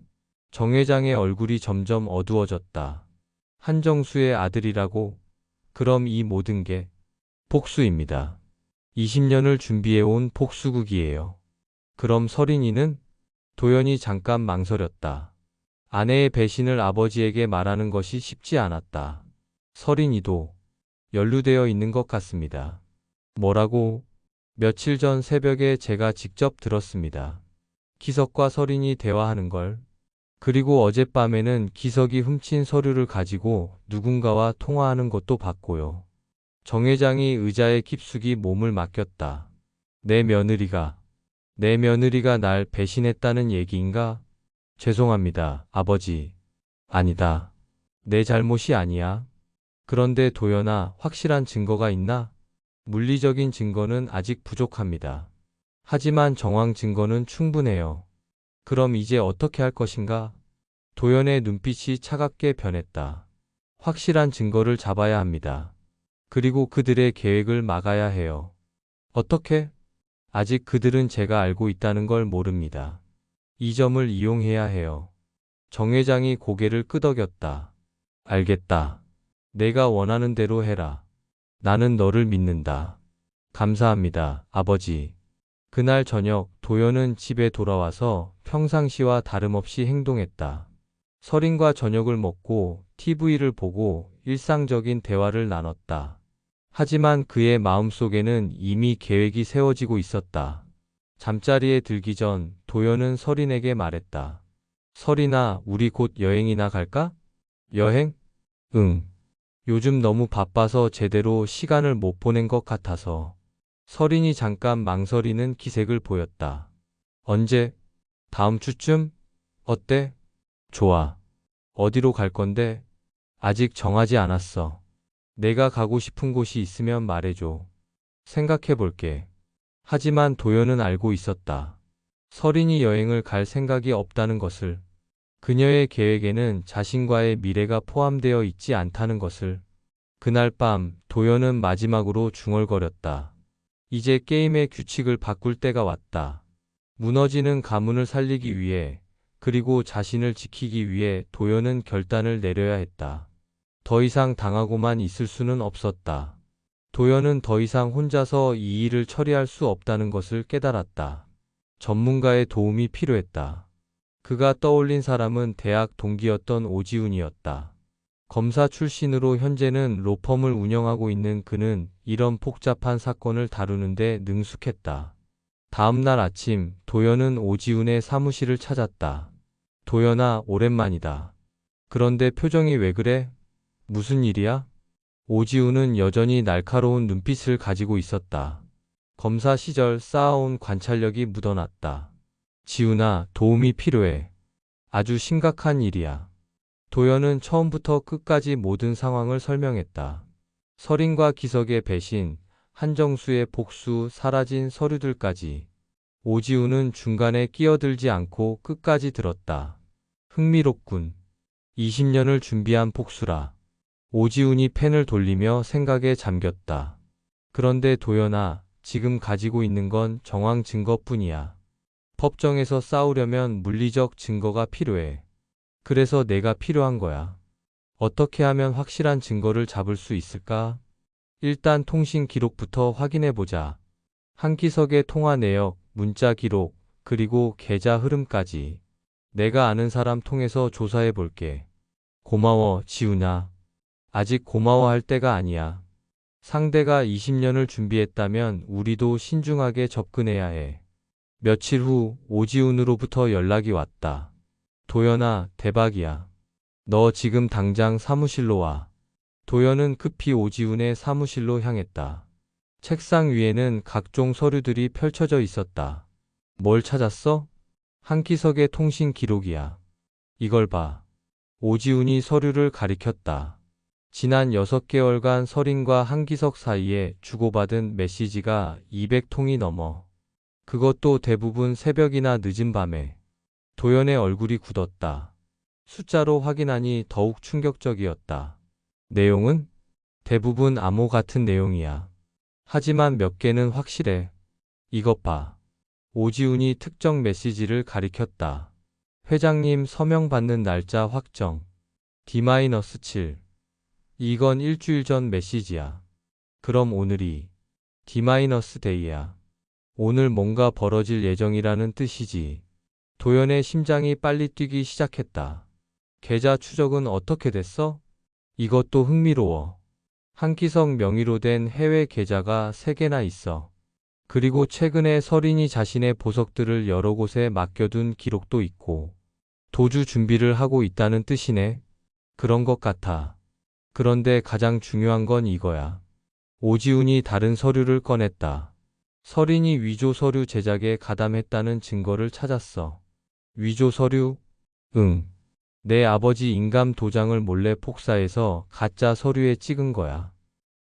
정 회장의 얼굴이 점점 어두워졌다. 한정수의 아들이라고? 그럼 이 모든 게 복수입니다. 20년을 준비해온 복수극이에요. 그럼 설인이는? 도연이 잠깐 망설였다. 아내의 배신을 아버지에게 말하는 것이 쉽지 않았다. 설인이도 연루되어 있는 것 같습니다. 뭐라고? 며칠 전 새벽에 제가 직접 들었습니다. 기석과 설인이 대화하는 걸. 그리고 어젯밤에는 기석이 훔친 서류를 가지고 누군가와 통화하는 것도 봤고요. 정 회장이 의자에 깊숙이 몸을 맡겼다. 내 며느리가 날 배신했다는 얘기인가? 죄송합니다, 아버지. 아니다. 내 잘못이 아니야. 그런데 도연아, 확실한 증거가 있나? 물리적인 증거는 아직 부족합니다. 하지만 정황 증거는 충분해요. 그럼 이제 어떻게 할 것인가? 도연의 눈빛이 차갑게 변했다. 확실한 증거를 잡아야 합니다. 그리고 그들의 계획을 막아야 해요. 어떻게? 아직 그들은 제가 알고 있다는 걸 모릅니다. 이 점을 이용해야 해요. 정 회장이 고개를 끄덕였다. 알겠다. 내가 원하는 대로 해라. 나는 너를 믿는다. 감사합니다, 아버지. 그날 저녁 도연은 집에 돌아와서 평상시와 다름없이 행동했다. 설인과 저녁을 먹고 TV를 보고 일상적인 대화를 나눴다. 하지만 그의 마음속에는 이미 계획이 세워지고 있었다. 잠자리에 들기 전 도연은 설인에게 말했다. 설인아, 우리 곧 여행이나 갈까? 여행? 응. 요즘 너무 바빠서 제대로 시간을 못 보낸 것 같아서. 설인이 잠깐 망설이는 기색을 보였다. 언제? 다음 주쯤? 어때? 좋아. 어디로 갈 건데? 아직 정하지 않았어. 내가 가고 싶은 곳이 있으면 말해줘. 생각해 볼게. 하지만 도연은 알고 있었다. 설인이 여행을 갈 생각이 없다는 것을. 그녀의 계획에는 자신과의 미래가 포함되어 있지 않다는 것을. 그날 밤 도연은 마지막으로 중얼거렸다. 이제 게임의 규칙을 바꿀 때가 왔다. 무너지는 가문을 살리기 위해, 그리고 자신을 지키기 위해 도연은 결단을 내려야 했다. 더 이상 당하고만 있을 수는 없었다. 도연은 더 이상 혼자서 이 일을 처리할 수 없다는 것을 깨달았다. 전문가의 도움이 필요했다. 그가 떠올린 사람은 대학 동기였던 오지훈이었다. 검사 출신으로 현재는 로펌을 운영하고 있는 그는 이런 복잡한 사건을 다루는데 능숙했다. 다음 날 아침 도연은 오지훈의 사무실을 찾았다. 도연아, 오랜만이다. 그런데 표정이 왜 그래? 무슨 일이야? 오지훈은 여전히 날카로운 눈빛을 가지고 있었다. 검사 시절 쌓아온 관찰력이 묻어났다. 지훈아, 도움이 필요해. 아주 심각한 일이야. 도연은 처음부터 끝까지 모든 상황을 설명했다. 설인과 기석의 배신, 한정수의 복수, 사라진 서류들까지. 오지훈은 중간에 끼어들지 않고 끝까지 들었다. 흥미롭군. 20년을 준비한 복수라. 오지훈이 펜을 돌리며 생각에 잠겼다. 그런데 도연아, 지금 가지고 있는 건 정황 증거뿐이야. 법정에서 싸우려면 물리적 증거가 필요해. 그래서 내가 필요한 거야. 어떻게 하면 확실한 증거를 잡을 수 있을까? 일단 통신 기록부터 확인해 보자. 한기석의 통화 내역, 문자 기록, 그리고 계좌 흐름까지. 내가 아는 사람 통해서 조사해 볼게. 고마워, 지훈아. 아직 고마워할 때가 아니야. 상대가 20년을 준비했다면 우리도 신중하게 접근해야 해. 며칠 후 오지훈으로부터 연락이 왔다. 도연아, 대박이야. 너 지금 당장 사무실로 와. 도연은 급히 오지훈의 사무실로 향했다. 책상 위에는 각종 서류들이 펼쳐져 있었다. 뭘 찾았어? 한기석의 통신 기록이야. 이걸 봐. 오지훈이 서류를 가리켰다. 지난 6개월간 서린과 한기석 사이에 주고받은 메시지가 200통이 넘어. 그것도 대부분 새벽이나 늦은 밤에. 도연의 얼굴이 굳었다. 숫자로 확인하니 더욱 충격적이었다. 내용은? 대부분 암호 같은 내용이야. 하지만 몇 개는 확실해. 이것 봐. 오지훈이 특정 메시지를 가리켰다. 회장님 서명 받는 날짜 확정. D-7. 이건 일주일 전 메시지야. 그럼 오늘이 D-데이야. 오늘 뭔가 벌어질 예정이라는 뜻이지. 도연의 심장이 빨리 뛰기 시작했다. 계좌 추적은 어떻게 됐어? 이것도 흥미로워. 한기석 명의로 된 해외 계좌가 3개나 있어. 그리고 최근에 서린이 자신의 보석들을 여러 곳에 맡겨둔 기록도 있고. 도주 준비를 하고 있다는 뜻이네. 그런 것 같아. 그런데 가장 중요한 건 이거야. 오지훈이 다른 서류를 꺼냈다. 서린이 위조 서류 제작에 가담했다는 증거를 찾았어. 위조 서류? 응. 내 아버지 인감 도장을 몰래 복사해서 가짜 서류에 찍은 거야.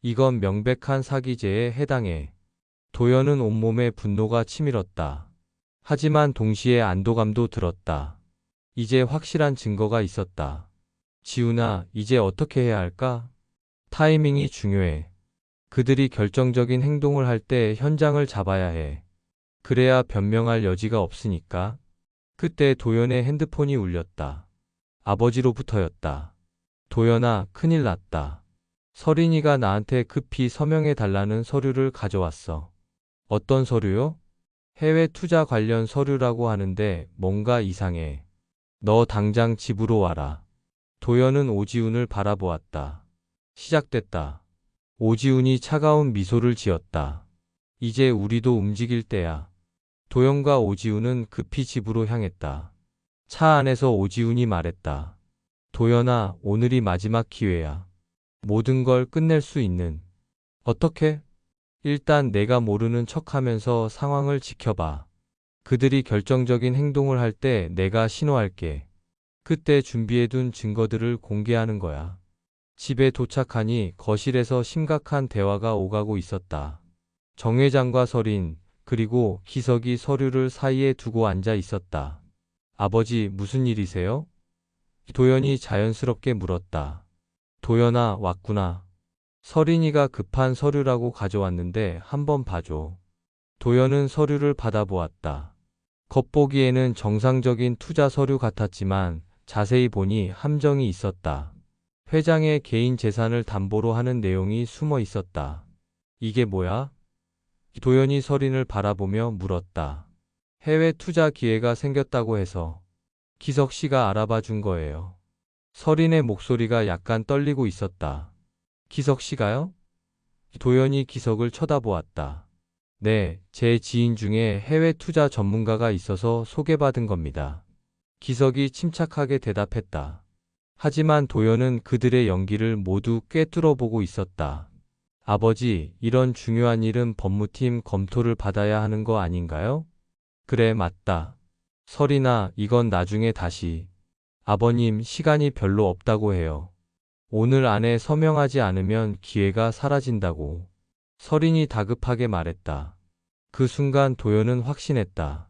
이건 명백한 사기죄에 해당해. 도연은 온몸에 분노가 치밀었다. 하지만 동시에 안도감도 들었다. 이제 확실한 증거가 있었다. 지훈아, 이제 어떻게 해야 할까? 타이밍이 중요해. 그들이 결정적인 행동을 할 때 현장을 잡아야 해. 그래야 변명할 여지가 없으니까. 그때 도연의 핸드폰이 울렸다. 아버지로부터였다. 도연아, 큰일 났다. 서린이가 나한테 급히 서명해 달라는 서류를 가져왔어. 어떤 서류요? 해외 투자 관련 서류라고 하는데 뭔가 이상해. 너 당장 집으로 와라. 도연은 오지훈을 바라보았다. 시작됐다. 오지훈이 차가운 미소를 지었다. 이제 우리도 움직일 때야. 도연과 오지훈은 급히 집으로 향했다. 차 안에서 오지훈이 말했다. 도연아, 오늘이 마지막 기회야. 모든 걸 끝낼 수 있는. 어떻게? 일단 내가 모르는 척하면서 상황을 지켜봐. 그들이 결정적인 행동을 할 때 내가 신호할게. 그때 준비해둔 증거들을 공개하는 거야. 집에 도착하니 거실에서 심각한 대화가 오가고 있었다. 정 회장과 서린, 그리고 기석이 서류를 사이에 두고 앉아 있었다. 아버지, 무슨 일이세요? 도연이 자연스럽게 물었다. 도연아, 왔구나. 서린이가 급한 서류라고 가져왔는데 한번 봐줘. 도연은 서류를 받아보았다. 겉보기에는 정상적인 투자 서류 같았지만 자세히 보니 함정이 있었다. 회장의 개인 재산을 담보로 하는 내용이 숨어 있었다. 이게 뭐야? 도연이 서린을 바라보며 물었다. 해외 투자 기회가 생겼다고 해서 기석 씨가 알아봐 준 거예요. 서린의 목소리가 약간 떨리고 있었다. 기석 씨가요? 도연이 기석을 쳐다보았다. 네, 제 지인 중에 해외 투자 전문가가 있어서 소개받은 겁니다. 기석이 침착하게 대답했다. 하지만 도연은 그들의 연기를 모두 꿰뚫어 보고 있었다. 아버지, 이런 중요한 일은 법무팀 검토를 받아야 하는 거 아닌가요? 그래, 맞다. 설이나 이건 나중에 다시. 아버님, 시간이 별로 없다고 해요. 오늘 안에 서명하지 않으면 기회가 사라진다고. 설인이 다급하게 말했다. 그 순간 도연은 확신했다.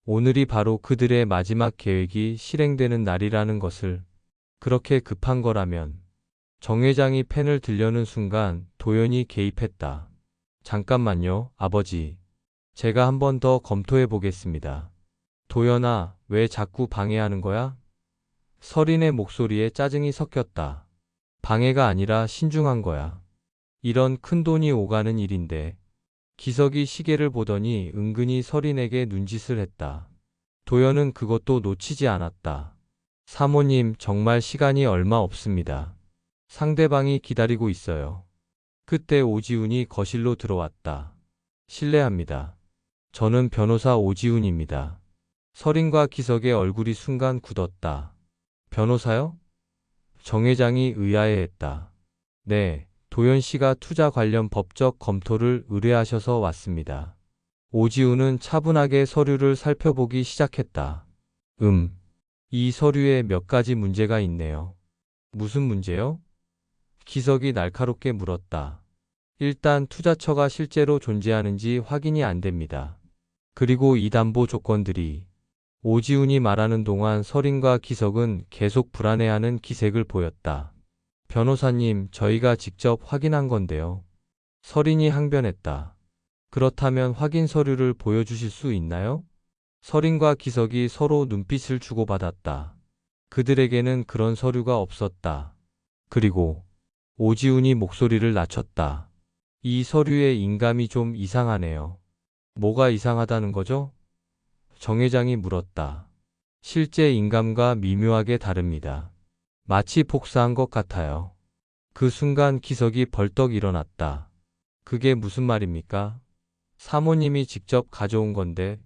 오늘이 바로 그들의 마지막 계획이 실행되는 날이라는 것을. 그렇게 급한 거라면. 정 회장이 펜을 들려는 순간 도연이 개입했다. 잠깐만요, 아버지. 제가 한 번 더 검토해 보겠습니다. 도연아, 왜 자꾸 방해하는 거야? 서린의 목소리에 짜증이 섞였다. 방해가 아니라 신중한 거야. 이런 큰 돈이 오가는 일인데. 기석이 시계를 보더니 은근히 서린에게 눈짓을 했다. 도연은 그것도 놓치지 않았다. 사모님, 정말 시간이 얼마 없습니다. 상대방이 기다리고 있어요. 그때 오지훈이 거실로 들어왔다. 실례합니다. 저는 변호사 오지훈입니다. 서린과 기석의 얼굴이 순간 굳었다. 변호사요? 정 회장이 의아해했다. 네, 도연 씨가 투자 관련 법적 검토를 의뢰하셔서 왔습니다. 오지훈은 차분하게 서류를 살펴보기 시작했다. 이 서류에 몇 가지 문제가 있네요. 무슨 문제요? 기석이 날카롭게 물었다. 일단 투자처가 실제로 존재하는지 확인이 안 됩니다. 그리고 이 담보 조건들이. 오지훈이 말하는 동안 서린과 기석은 계속 불안해하는 기색을 보였다. 변호사님, 저희가 직접 확인한 건데요. 서린이 항변했다. 그렇다면 확인 서류를 보여주실 수 있나요? 서린과 기석이 서로 눈빛을 주고받았다. 그들에게는 그런 서류가 없었다. 그리고 오지훈이 목소리를 낮췄다. 이 서류의 인감이 좀 이상하네요. 뭐가 이상하다는 거죠? 정 회장이 물었다. 실제 인감과 미묘하게 다릅니다. 마치 복사한 것 같아요. 그 순간 기석이 벌떡 일어났다. 그게 무슨 말입니까? 사모님이 직접 가져온 건데,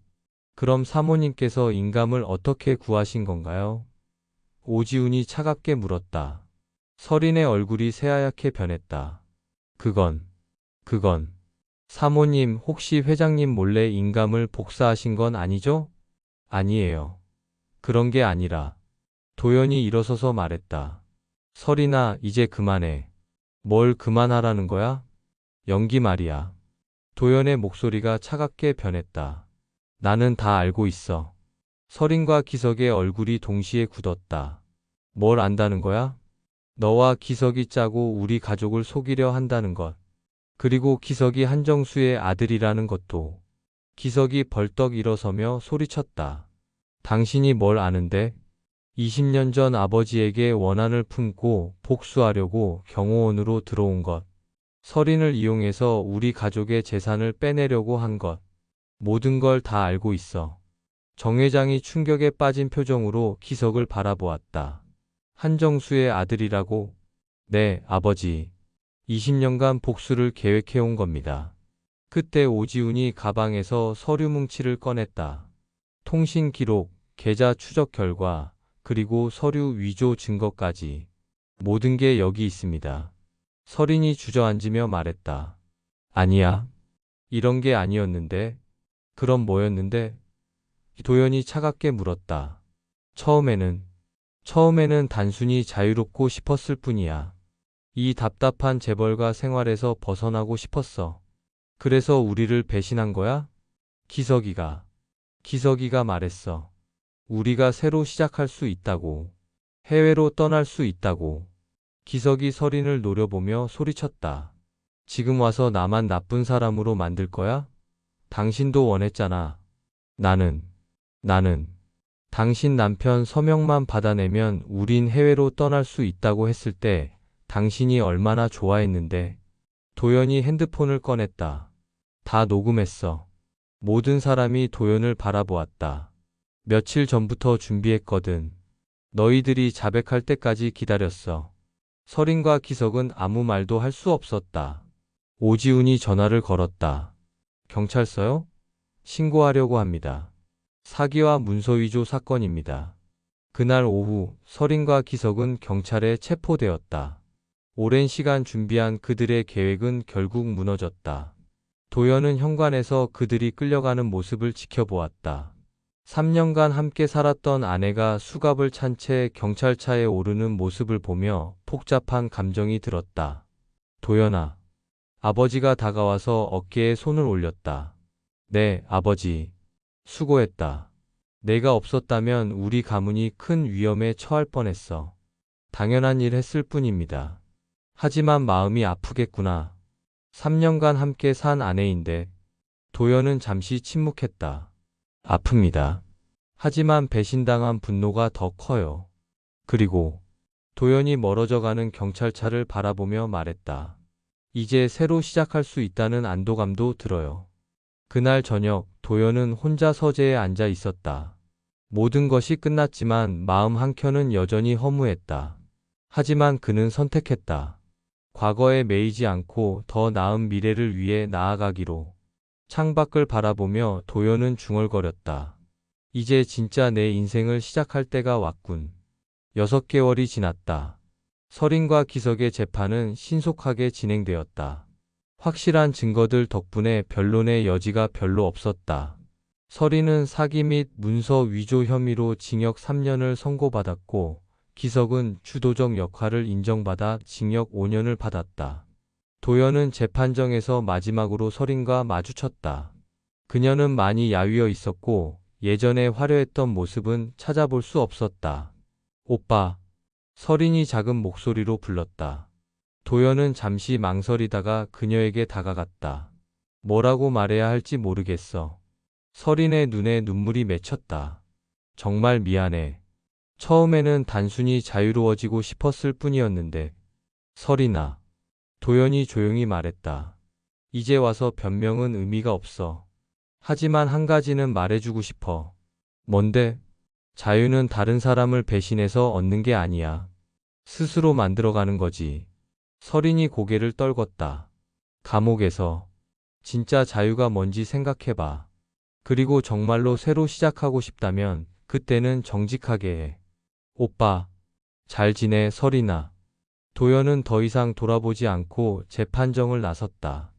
그럼 사모님께서 인감을 어떻게 구하신 건가요? 오지훈이 차갑게 물었다. 서린의 얼굴이 새하얗게 변했다. 그건, 사모님 혹시 회장님 몰래 인감을 복사하신 건 아니죠? 아니에요. 그런 게 아니라. 도연이 일어서서 말했다. 서린아, 이제 그만해. 뭘 그만하라는 거야? 연기 말이야. 도연의 목소리가 차갑게 변했다. 나는 다 알고 있어. 서린과 기석의 얼굴이 동시에 굳었다. 뭘 안다는 거야? 너와 기석이 짜고 우리 가족을 속이려 한다는 것. 그리고 기석이 한정수의 아들이라는 것도. 기석이 벌떡 일어서며 소리쳤다. 당신이 뭘 아는데? 20년 전 아버지에게 원한을 품고 복수하려고 경호원으로 들어온 것. 서린을 이용해서 우리 가족의 재산을 빼내려고 한 것. 모든 걸 다 알고 있어. 정 회장이 충격에 빠진 표정으로 기석을 바라보았다. 한정수의 아들이라고? 네, 아버지. 20년간 복수를 계획해온 겁니다. 그때 오지훈이 가방에서 서류 뭉치를 꺼냈다. 통신 기록, 계좌 추적 결과, 그리고 서류 위조 증거까지. 모든 게 여기 있습니다. 서린이 주저앉으며 말했다. 아니야. 이런 게 아니었는데. 그럼 뭐였는데? 도연이 차갑게 물었다. 처음에는 단순히 자유롭고 싶었을 뿐이야. 이 답답한 재벌가 생활에서 벗어나고 싶었어. 그래서 우리를 배신한 거야? 기석이가 말했어. 우리가 새로 시작할 수 있다고. 해외로 떠날 수 있다고. 기석이 서린을 노려보며 소리쳤다. 지금 와서 나만 나쁜 사람으로 만들 거야? 당신도 원했잖아. 나는 당신 남편 서명만 받아내면 우린 해외로 떠날 수 있다고 했을 때 당신이 얼마나 좋아했는데. 도연이 핸드폰을 꺼냈다. 다 녹음했어. 모든 사람이 도연을 바라보았다. 며칠 전부터 준비했거든. 너희들이 자백할 때까지 기다렸어. 서린과 기석은 아무 말도 할 수 없었다. 오지훈이 전화를 걸었다. 경찰서요? 신고하려고 합니다. 사기와 문서 위조 사건입니다. 그날 오후 서린과 기석은 경찰에 체포되었다. 오랜 시간 준비한 그들의 계획은 결국 무너졌다. 도연은 현관에서 그들이 끌려가는 모습을 지켜보았다. 3년간 함께 살았던 아내가 수갑을 찬 채 경찰차에 오르는 모습을 보며 복잡한 감정이 들었다. 도연아. 아버지가 다가와서 어깨에 손을 올렸다. 네, 아버지. 수고했다. 내가 없었다면 우리 가문이 큰 위험에 처할 뻔했어. 당연한 일 했을 뿐입니다. 하지만 마음이 아프겠구나. 3년간 함께 산 아내인데. 도연은 잠시 침묵했다. 아픕니다. 하지만 배신당한 분노가 더 커요. 그리고 도연이 멀어져가는 경찰차를 바라보며 말했다. 이제 새로 시작할 수 있다는 안도감도 들어요. 그날 저녁 도연은 혼자 서재에 앉아 있었다. 모든 것이 끝났지만 마음 한켠은 여전히 허무했다. 하지만 그는 선택했다. 과거에 매이지 않고 더 나은 미래를 위해 나아가기로. 창밖을 바라보며 도연은 중얼거렸다. 이제 진짜 내 인생을 시작할 때가 왔군. 6개월이 지났다. 설인과 기석의 재판은 신속하게 진행되었다. 확실한 증거들 덕분에 변론의 여지가 별로 없었다. 설인은 사기 및 문서 위조 혐의로 징역 3년을 선고받았고, 기석은 주도적 역할을 인정받아 징역 5년을 받았다. 도연은 재판정에서 마지막으로 설인과 마주쳤다. 그녀는 많이 야위어 있었고 예전에 화려했던 모습은 찾아볼 수 없었다. 오빠. 설인이 작은 목소리로 불렀다. 도연은 잠시 망설이다가 그녀에게 다가갔다. 뭐라고 말해야 할지 모르겠어. 설인의 눈에 눈물이 맺혔다. 정말 미안해. 처음에는 단순히 자유로워지고 싶었을 뿐이었는데. 설인아. 도연이 조용히 말했다. 이제 와서 변명은 의미가 없어. 하지만 한 가지는 말해주고 싶어. 뭔데? 자유는 다른 사람을 배신해서 얻는 게 아니야. 스스로 만들어가는 거지. 설인이 고개를 떨궜다. 감옥에서 진짜 자유가 뭔지 생각해봐. 그리고 정말로 새로 시작하고 싶다면 그때는 정직하게 해. 오빠, 잘 지내, 설인아. 도연은 더 이상 돌아보지 않고 재판정을 나섰다.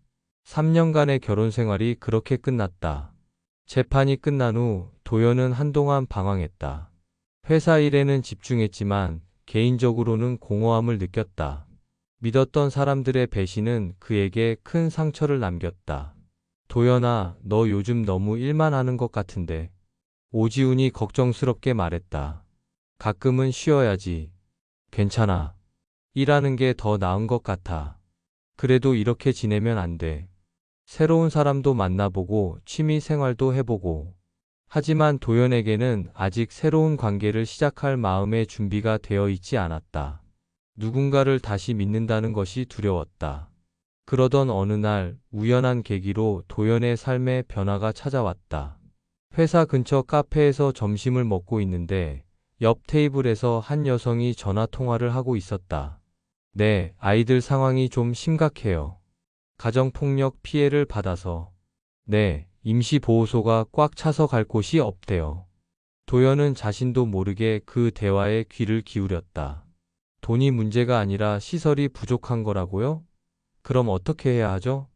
3년간의 결혼 생활이 그렇게 끝났다. 재판이 끝난 후 도연은 한동안 방황했다. 회사 일에는 집중했지만 개인적으로는 공허함을 느꼈다. 믿었던 사람들의 배신은 그에게 큰 상처를 남겼다. 도연아, 너 요즘 너무 일만 하는 것 같은데. 오지훈이 걱정스럽게 말했다. 가끔은 쉬어야지. 괜찮아. 일하는 게 더 나은 것 같아. 그래도 이렇게 지내면 안 돼. 새로운 사람도 만나보고 취미 생활도 해보고. 하지만 도연에게는 아직 새로운 관계를 시작할 마음의 준비가 되어 있지 않았다. 누군가를 다시 믿는다는 것이 두려웠다. 그러던 어느 날 우연한 계기로 도연의 삶에 변화가 찾아왔다. 회사 근처 카페에서 점심을 먹고 있는데 옆 테이블에서 한 여성이 전화 통화를 하고 있었다. 네, 아이들 상황이 좀 심각해요. 가정폭력 피해를 받아서. 네, 임시보호소가 꽉 차서 갈 곳이 없대요. 도연은 자신도 모르게 그 대화에 귀를 기울였다. 돈이 문제가 아니라 시설이 부족한 거라고요? 그럼 어떻게 해야 하죠?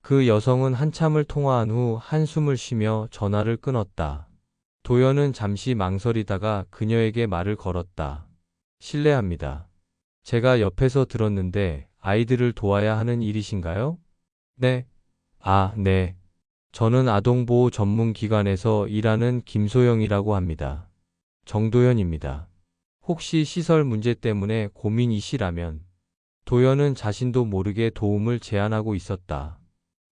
그 여성은 한참을 통화한 후 한숨을 쉬며 전화를 끊었다. 도연은 잠시 망설이다가 그녀에게 말을 걸었다. 실례합니다. 제가 옆에서 들었는데 아이들을 도와야 하는 일이신가요? 네. 아, 네. 저는 아동보호 전문기관에서 일하는 김소영이라고 합니다. 정도연입니다. 혹시 시설 문제 때문에 고민이시라면. 도연은 자신도 모르게 도움을 제안하고 있었다.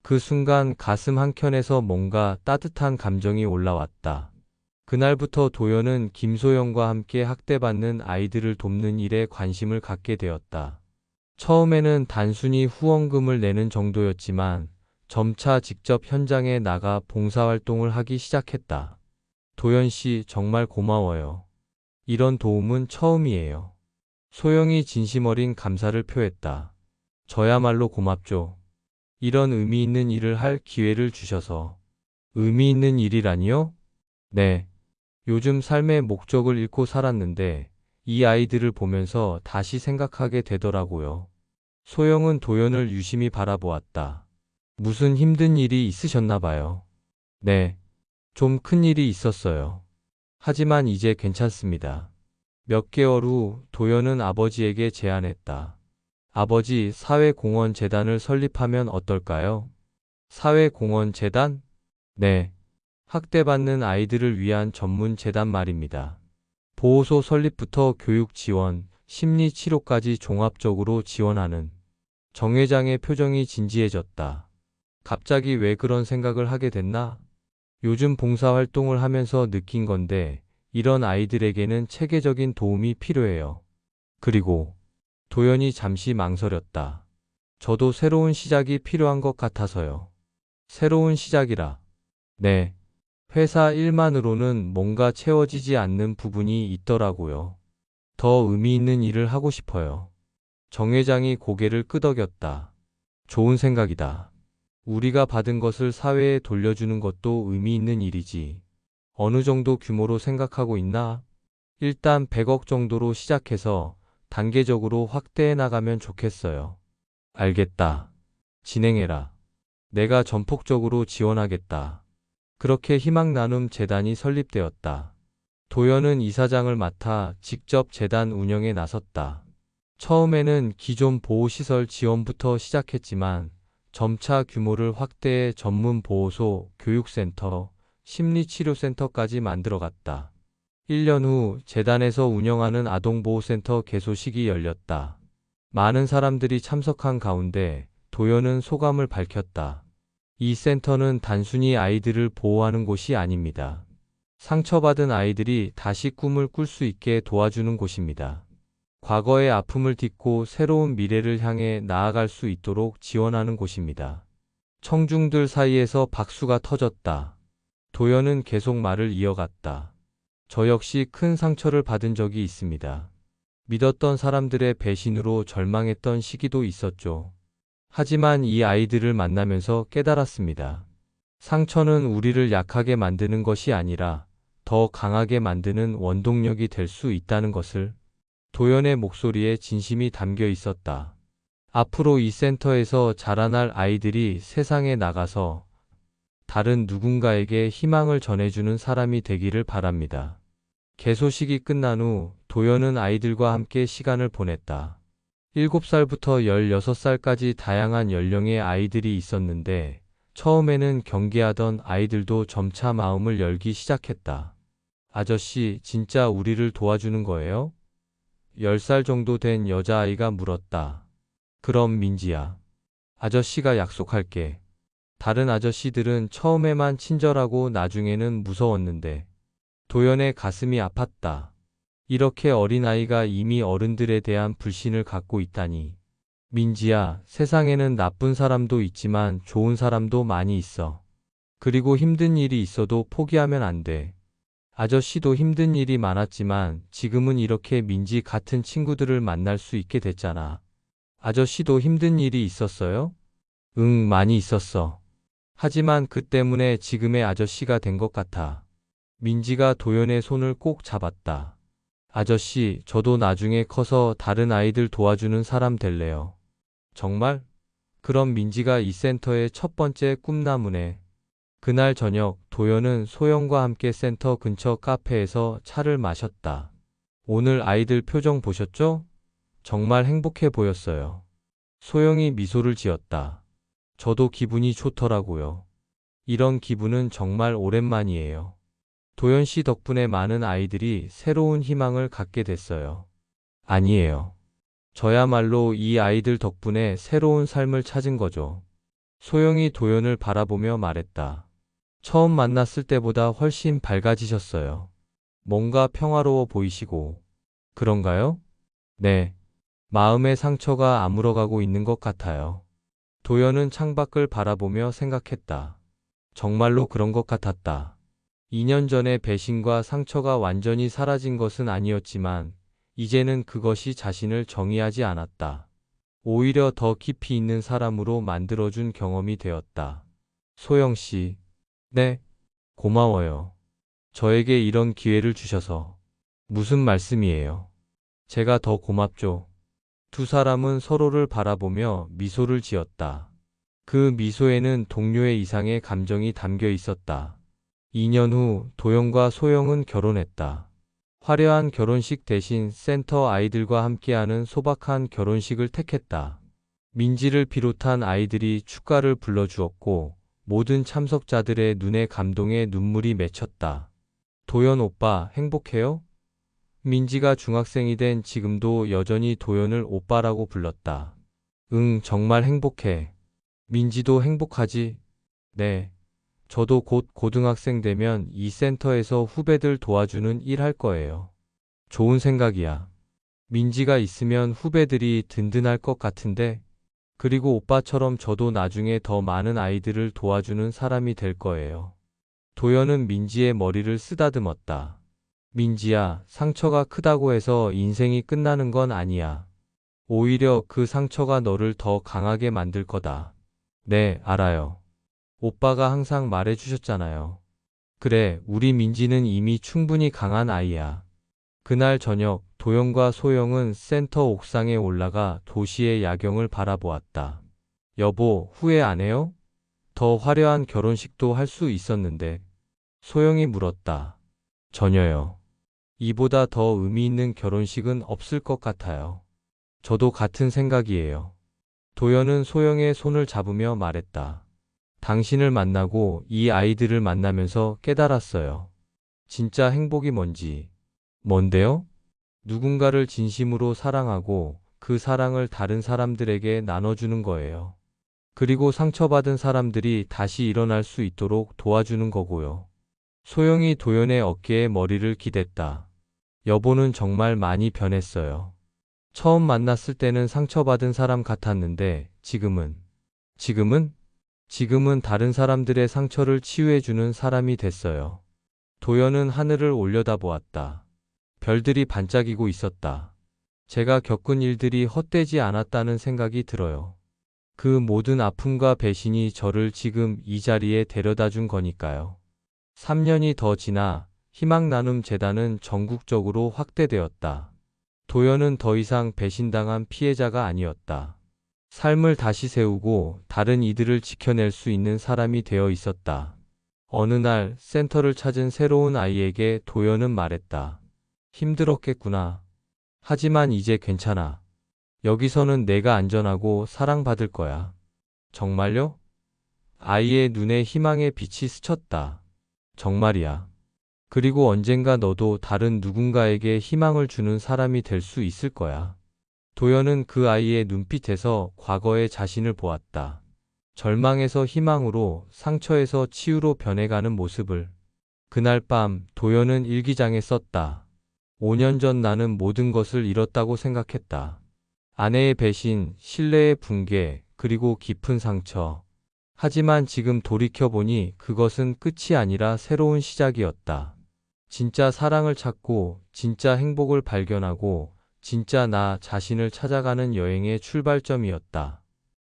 그 순간 가슴 한켠에서 뭔가 따뜻한 감정이 올라왔다. 그날부터 도연은 김소영과 함께 학대받는 아이들을 돕는 일에 관심을 갖게 되었다. 처음에는 단순히 후원금을 내는 정도였지만 점차 직접 현장에 나가 봉사활동을 하기 시작했다. 도연 씨 정말 고마워요. 이런 도움은 처음이에요. 소영이 진심 어린 감사를 표했다. 저야말로 고맙죠. 이런 의미 있는 일을 할 기회를 주셔서. 의미 있는 일이라니요? 네. 요즘 삶의 목적을 잃고 살았는데 이 아이들을 보면서 다시 생각하게 되더라고요. 소영은 도연을 유심히 바라보았다. 무슨 힘든 일이 있으셨나 봐요. 네. 좀 큰 일이 있었어요. 하지만 이제 괜찮습니다. 몇 개월 후 도연은 아버지에게 제안했다. 아버지, 사회공헌재단을 설립하면 어떨까요? 사회공헌재단? 네. 학대받는 아이들을 위한 전문 재단 말입니다. 보호소 설립부터 교육 지원, 심리 치료까지 종합적으로 지원하는. 정 회장의 표정이 진지해졌다. 갑자기 왜 그런 생각을 하게 됐나? 요즘 봉사활동을 하면서 느낀 건데 이런 아이들에게는 체계적인 도움이 필요해요. 그리고 도연이 잠시 망설였다. 저도 새로운 시작이 필요한 것 같아서요. 새로운 시작이라. 네. 회사 일만으로는 뭔가 채워지지 않는 부분이 있더라고요. 더 의미 있는 일을 하고 싶어요. 정 회장이 고개를 끄덕였다. 좋은 생각이다. 우리가 받은 것을 사회에 돌려주는 것도 의미 있는 일이지. 어느 정도 규모로 생각하고 있나? 일단 100억 정도로 시작해서 단계적으로 확대해 나가면 좋겠어요. 알겠다. 진행해라. 내가 전폭적으로 지원하겠다. 그렇게 희망나눔 재단이 설립되었다. 도연은 이사장을 맡아 직접 재단 운영에 나섰다. 처음에는 기존 보호시설 지원부터 시작했지만 점차 규모를 확대해 전문 보호소, 교육센터, 심리치료센터까지 만들어갔다. 1년 후 재단에서 운영하는 아동보호센터 개소식이 열렸다. 많은 사람들이 참석한 가운데 도연은 소감을 밝혔다. 이 센터는 단순히 아이들을 보호하는 곳이 아닙니다. 상처받은 아이들이 다시 꿈을 꿀 수 있게 도와주는 곳입니다. 과거의 아픔을 딛고 새로운 미래를 향해 나아갈 수 있도록 지원하는 곳입니다. 청중들 사이에서 박수가 터졌다. 도연은 계속 말을 이어갔다. 저 역시 큰 상처를 받은 적이 있습니다. 믿었던 사람들의 배신으로 절망했던 시기도 있었죠. 하지만 이 아이들을 만나면서 깨달았습니다. 상처는 우리를 약하게 만드는 것이 아니라 더 강하게 만드는 원동력이 될 수 있다는 것을. 도연의 목소리에 진심이 담겨 있었다. 앞으로 이 센터에서 자라날 아이들이 세상에 나가서 다른 누군가에게 희망을 전해주는 사람이 되기를 바랍니다. 개소식이 끝난 후 도연은 아이들과 함께 시간을 보냈다. 7살부터 16살까지 다양한 연령의 아이들이 있었는데 처음에는 경계하던 아이들도 점차 마음을 열기 시작했다. 아저씨, 진짜 우리를 도와주는 거예요? 10살 정도 된 여자아이가 물었다. 그럼 민지야. 아저씨가 약속할게. 다른 아저씨들은 처음에만 친절하고 나중에는 무서웠는데 도연의 가슴이 아팠다. 이렇게 어린아이가 이미 어른들에 대한 불신을 갖고 있다니. 민지야, 세상에는 나쁜 사람도 있지만 좋은 사람도 많이 있어. 그리고 힘든 일이 있어도 포기하면 안 돼. 아저씨도 힘든 일이 많았지만 지금은 이렇게 민지 같은 친구들을 만날 수 있게 됐잖아. 아저씨도 힘든 일이 있었어요? 응, 많이 있었어. 하지만 그 때문에 지금의 아저씨가 된 것 같아. 민지가 도연의 손을 꼭 잡았다. 아저씨, 저도 나중에 커서 다른 아이들 도와주는 사람 될래요. 정말? 그럼 민지가 이 센터의 첫 번째 꿈나무네. 그날 저녁 도연은 소영과 함께 센터 근처 카페에서 차를 마셨다. 오늘 아이들 표정 보셨죠? 정말 행복해 보였어요. 소영이 미소를 지었다. 저도 기분이 좋더라고요. 이런 기분은 정말 오랜만이에요. 도연 씨 덕분에 많은 아이들이 새로운 희망을 갖게 됐어요. 아니에요. 저야말로 이 아이들 덕분에 새로운 삶을 찾은 거죠. 소영이 도연을 바라보며 말했다. 처음 만났을 때보다 훨씬 밝아지셨어요. 뭔가 평화로워 보이시고. 그런가요? 네. 마음의 상처가 아물어가고 있는 것 같아요. 도연은 창밖을 바라보며 생각했다. 정말로 그런 것 같았다. 2년 전에 배신과 상처가 완전히 사라진 것은 아니었지만 이제는 그것이 자신을 정의하지 않았다. 오히려 더 깊이 있는 사람으로 만들어준 경험이 되었다. 소영 씨. 네. 고마워요. 저에게 이런 기회를 주셔서. 무슨 말씀이에요? 제가 더 고맙죠. 두 사람은 서로를 바라보며 미소를 지었다. 그 미소에는 동료의 이상의 감정이 담겨 있었다. 2년 후 도영과 소영은 결혼했다. 화려한 결혼식 대신 센터 아이들과 함께하는 소박한 결혼식을 택했다. 민지를 비롯한 아이들이 축가를 불러주었고 모든 참석자들의 눈에 감동의 눈물이 맺혔다. 도연 오빠 행복해요? 민지가 중학생이 된 지금도 여전히 도연을 오빠라고 불렀다. 응, 정말 행복해. 민지도 행복하지? 네. 저도 곧 고등학생 되면 이 센터에서 후배들 도와주는 일 할 거예요. 좋은 생각이야. 민지가 있으면 후배들이 든든할 것 같은데, 그리고 오빠처럼 저도 나중에 더 많은 아이들을 도와주는 사람이 될 거예요. 도연은 민지의 머리를 쓰다듬었다. 민지야, 상처가 크다고 해서 인생이 끝나는 건 아니야. 오히려 그 상처가 너를 더 강하게 만들 거다. 네, 알아요. 오빠가 항상 말해 주셨잖아요. 그래, 우리 민지는 이미 충분히 강한 아이야. 그날 저녁, 도영과 소영은 센터 옥상에 올라가 도시의 야경을 바라보았다. 여보, 후회 안 해요? 더 화려한 결혼식도 할 수 있었는데. 소영이 물었다. 전혀요. 이보다 더 의미 있는 결혼식은 없을 것 같아요. 저도 같은 생각이에요. 도연은 소영의 손을 잡으며 말했다. 당신을 만나고 이 아이들을 만나면서 깨달았어요. 진짜 행복이 뭔지. 뭔데요? 누군가를 진심으로 사랑하고 그 사랑을 다른 사람들에게 나눠주는 거예요. 그리고 상처받은 사람들이 다시 일어날 수 있도록 도와주는 거고요. 소영이 도연의 어깨에 머리를 기댔다. 여보는 정말 많이 변했어요. 처음 만났을 때는 상처받은 사람 같았는데 지금은? 지금은 다른 사람들의 상처를 치유해주는 사람이 됐어요. 도연은 하늘을 올려다보았다. 별들이 반짝이고 있었다. 제가 겪은 일들이 헛되지 않았다는 생각이 들어요. 그 모든 아픔과 배신이 저를 지금 이 자리에 데려다 준 거니까요. 3년이 더 지나 희망 나눔 재단은 전국적으로 확대되었다. 도연은 더 이상 배신당한 피해자가 아니었다. 삶을 다시 세우고 다른 이들을 지켜낼 수 있는 사람이 되어 있었다. 어느 날 센터를 찾은 새로운 아이에게 도연은 말했다. 힘들었겠구나. 하지만 이제 괜찮아. 여기서는 내가 안전하고 사랑받을 거야. 정말요? 아이의 눈에 희망의 빛이 스쳤다. 정말이야. 그리고 언젠가 너도 다른 누군가에게 희망을 주는 사람이 될 수 있을 거야. 도연은 그 아이의 눈빛에서 과거의 자신을 보았다. 절망에서 희망으로, 상처에서 치유로 변해가는 모습을. 그날 밤 도연은 일기장에 썼다. 5년 전 나는 모든 것을 잃었다고 생각했다. 아내의 배신, 신뢰의 붕괴, 그리고 깊은 상처. 하지만 지금 돌이켜보니 그것은 끝이 아니라 새로운 시작이었다. 진짜 사랑을 찾고, 진짜 행복을 발견하고, 진짜 나 자신을 찾아가는 여행의 출발점이었다.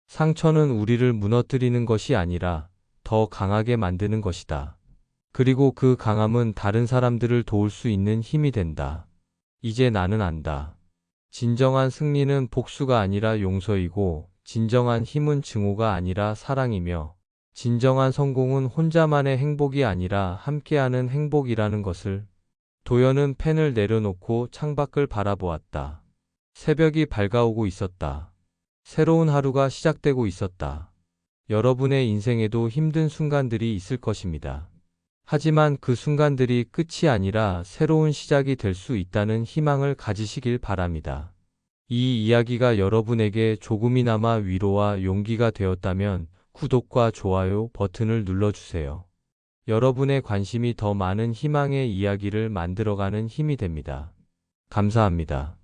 상처는 우리를 무너뜨리는 것이 아니라 더 강하게 만드는 것이다. 그리고 그 강함은 다른 사람들을 도울 수 있는 힘이 된다. 이제 나는 안다. 진정한 승리는 복수가 아니라 용서이고, 진정한 힘은 증오가 아니라 사랑이며, 진정한 성공은 혼자만의 행복이 아니라 함께하는 행복이라는 것을. 도연은 펜을 내려놓고 창밖을 바라보았다. 새벽이 밝아오고 있었다. 새로운 하루가 시작되고 있었다. 여러분의 인생에도 힘든 순간들이 있을 것입니다. 하지만 그 순간들이 끝이 아니라 새로운 시작이 될 수 있다는 희망을 가지시길 바랍니다. 이 이야기가 여러분에게 조금이나마 위로와 용기가 되었다면 구독과 좋아요 버튼을 눌러주세요. 여러분의 관심이 더 많은 희망의 이야기를 만들어가는 힘이 됩니다. 감사합니다.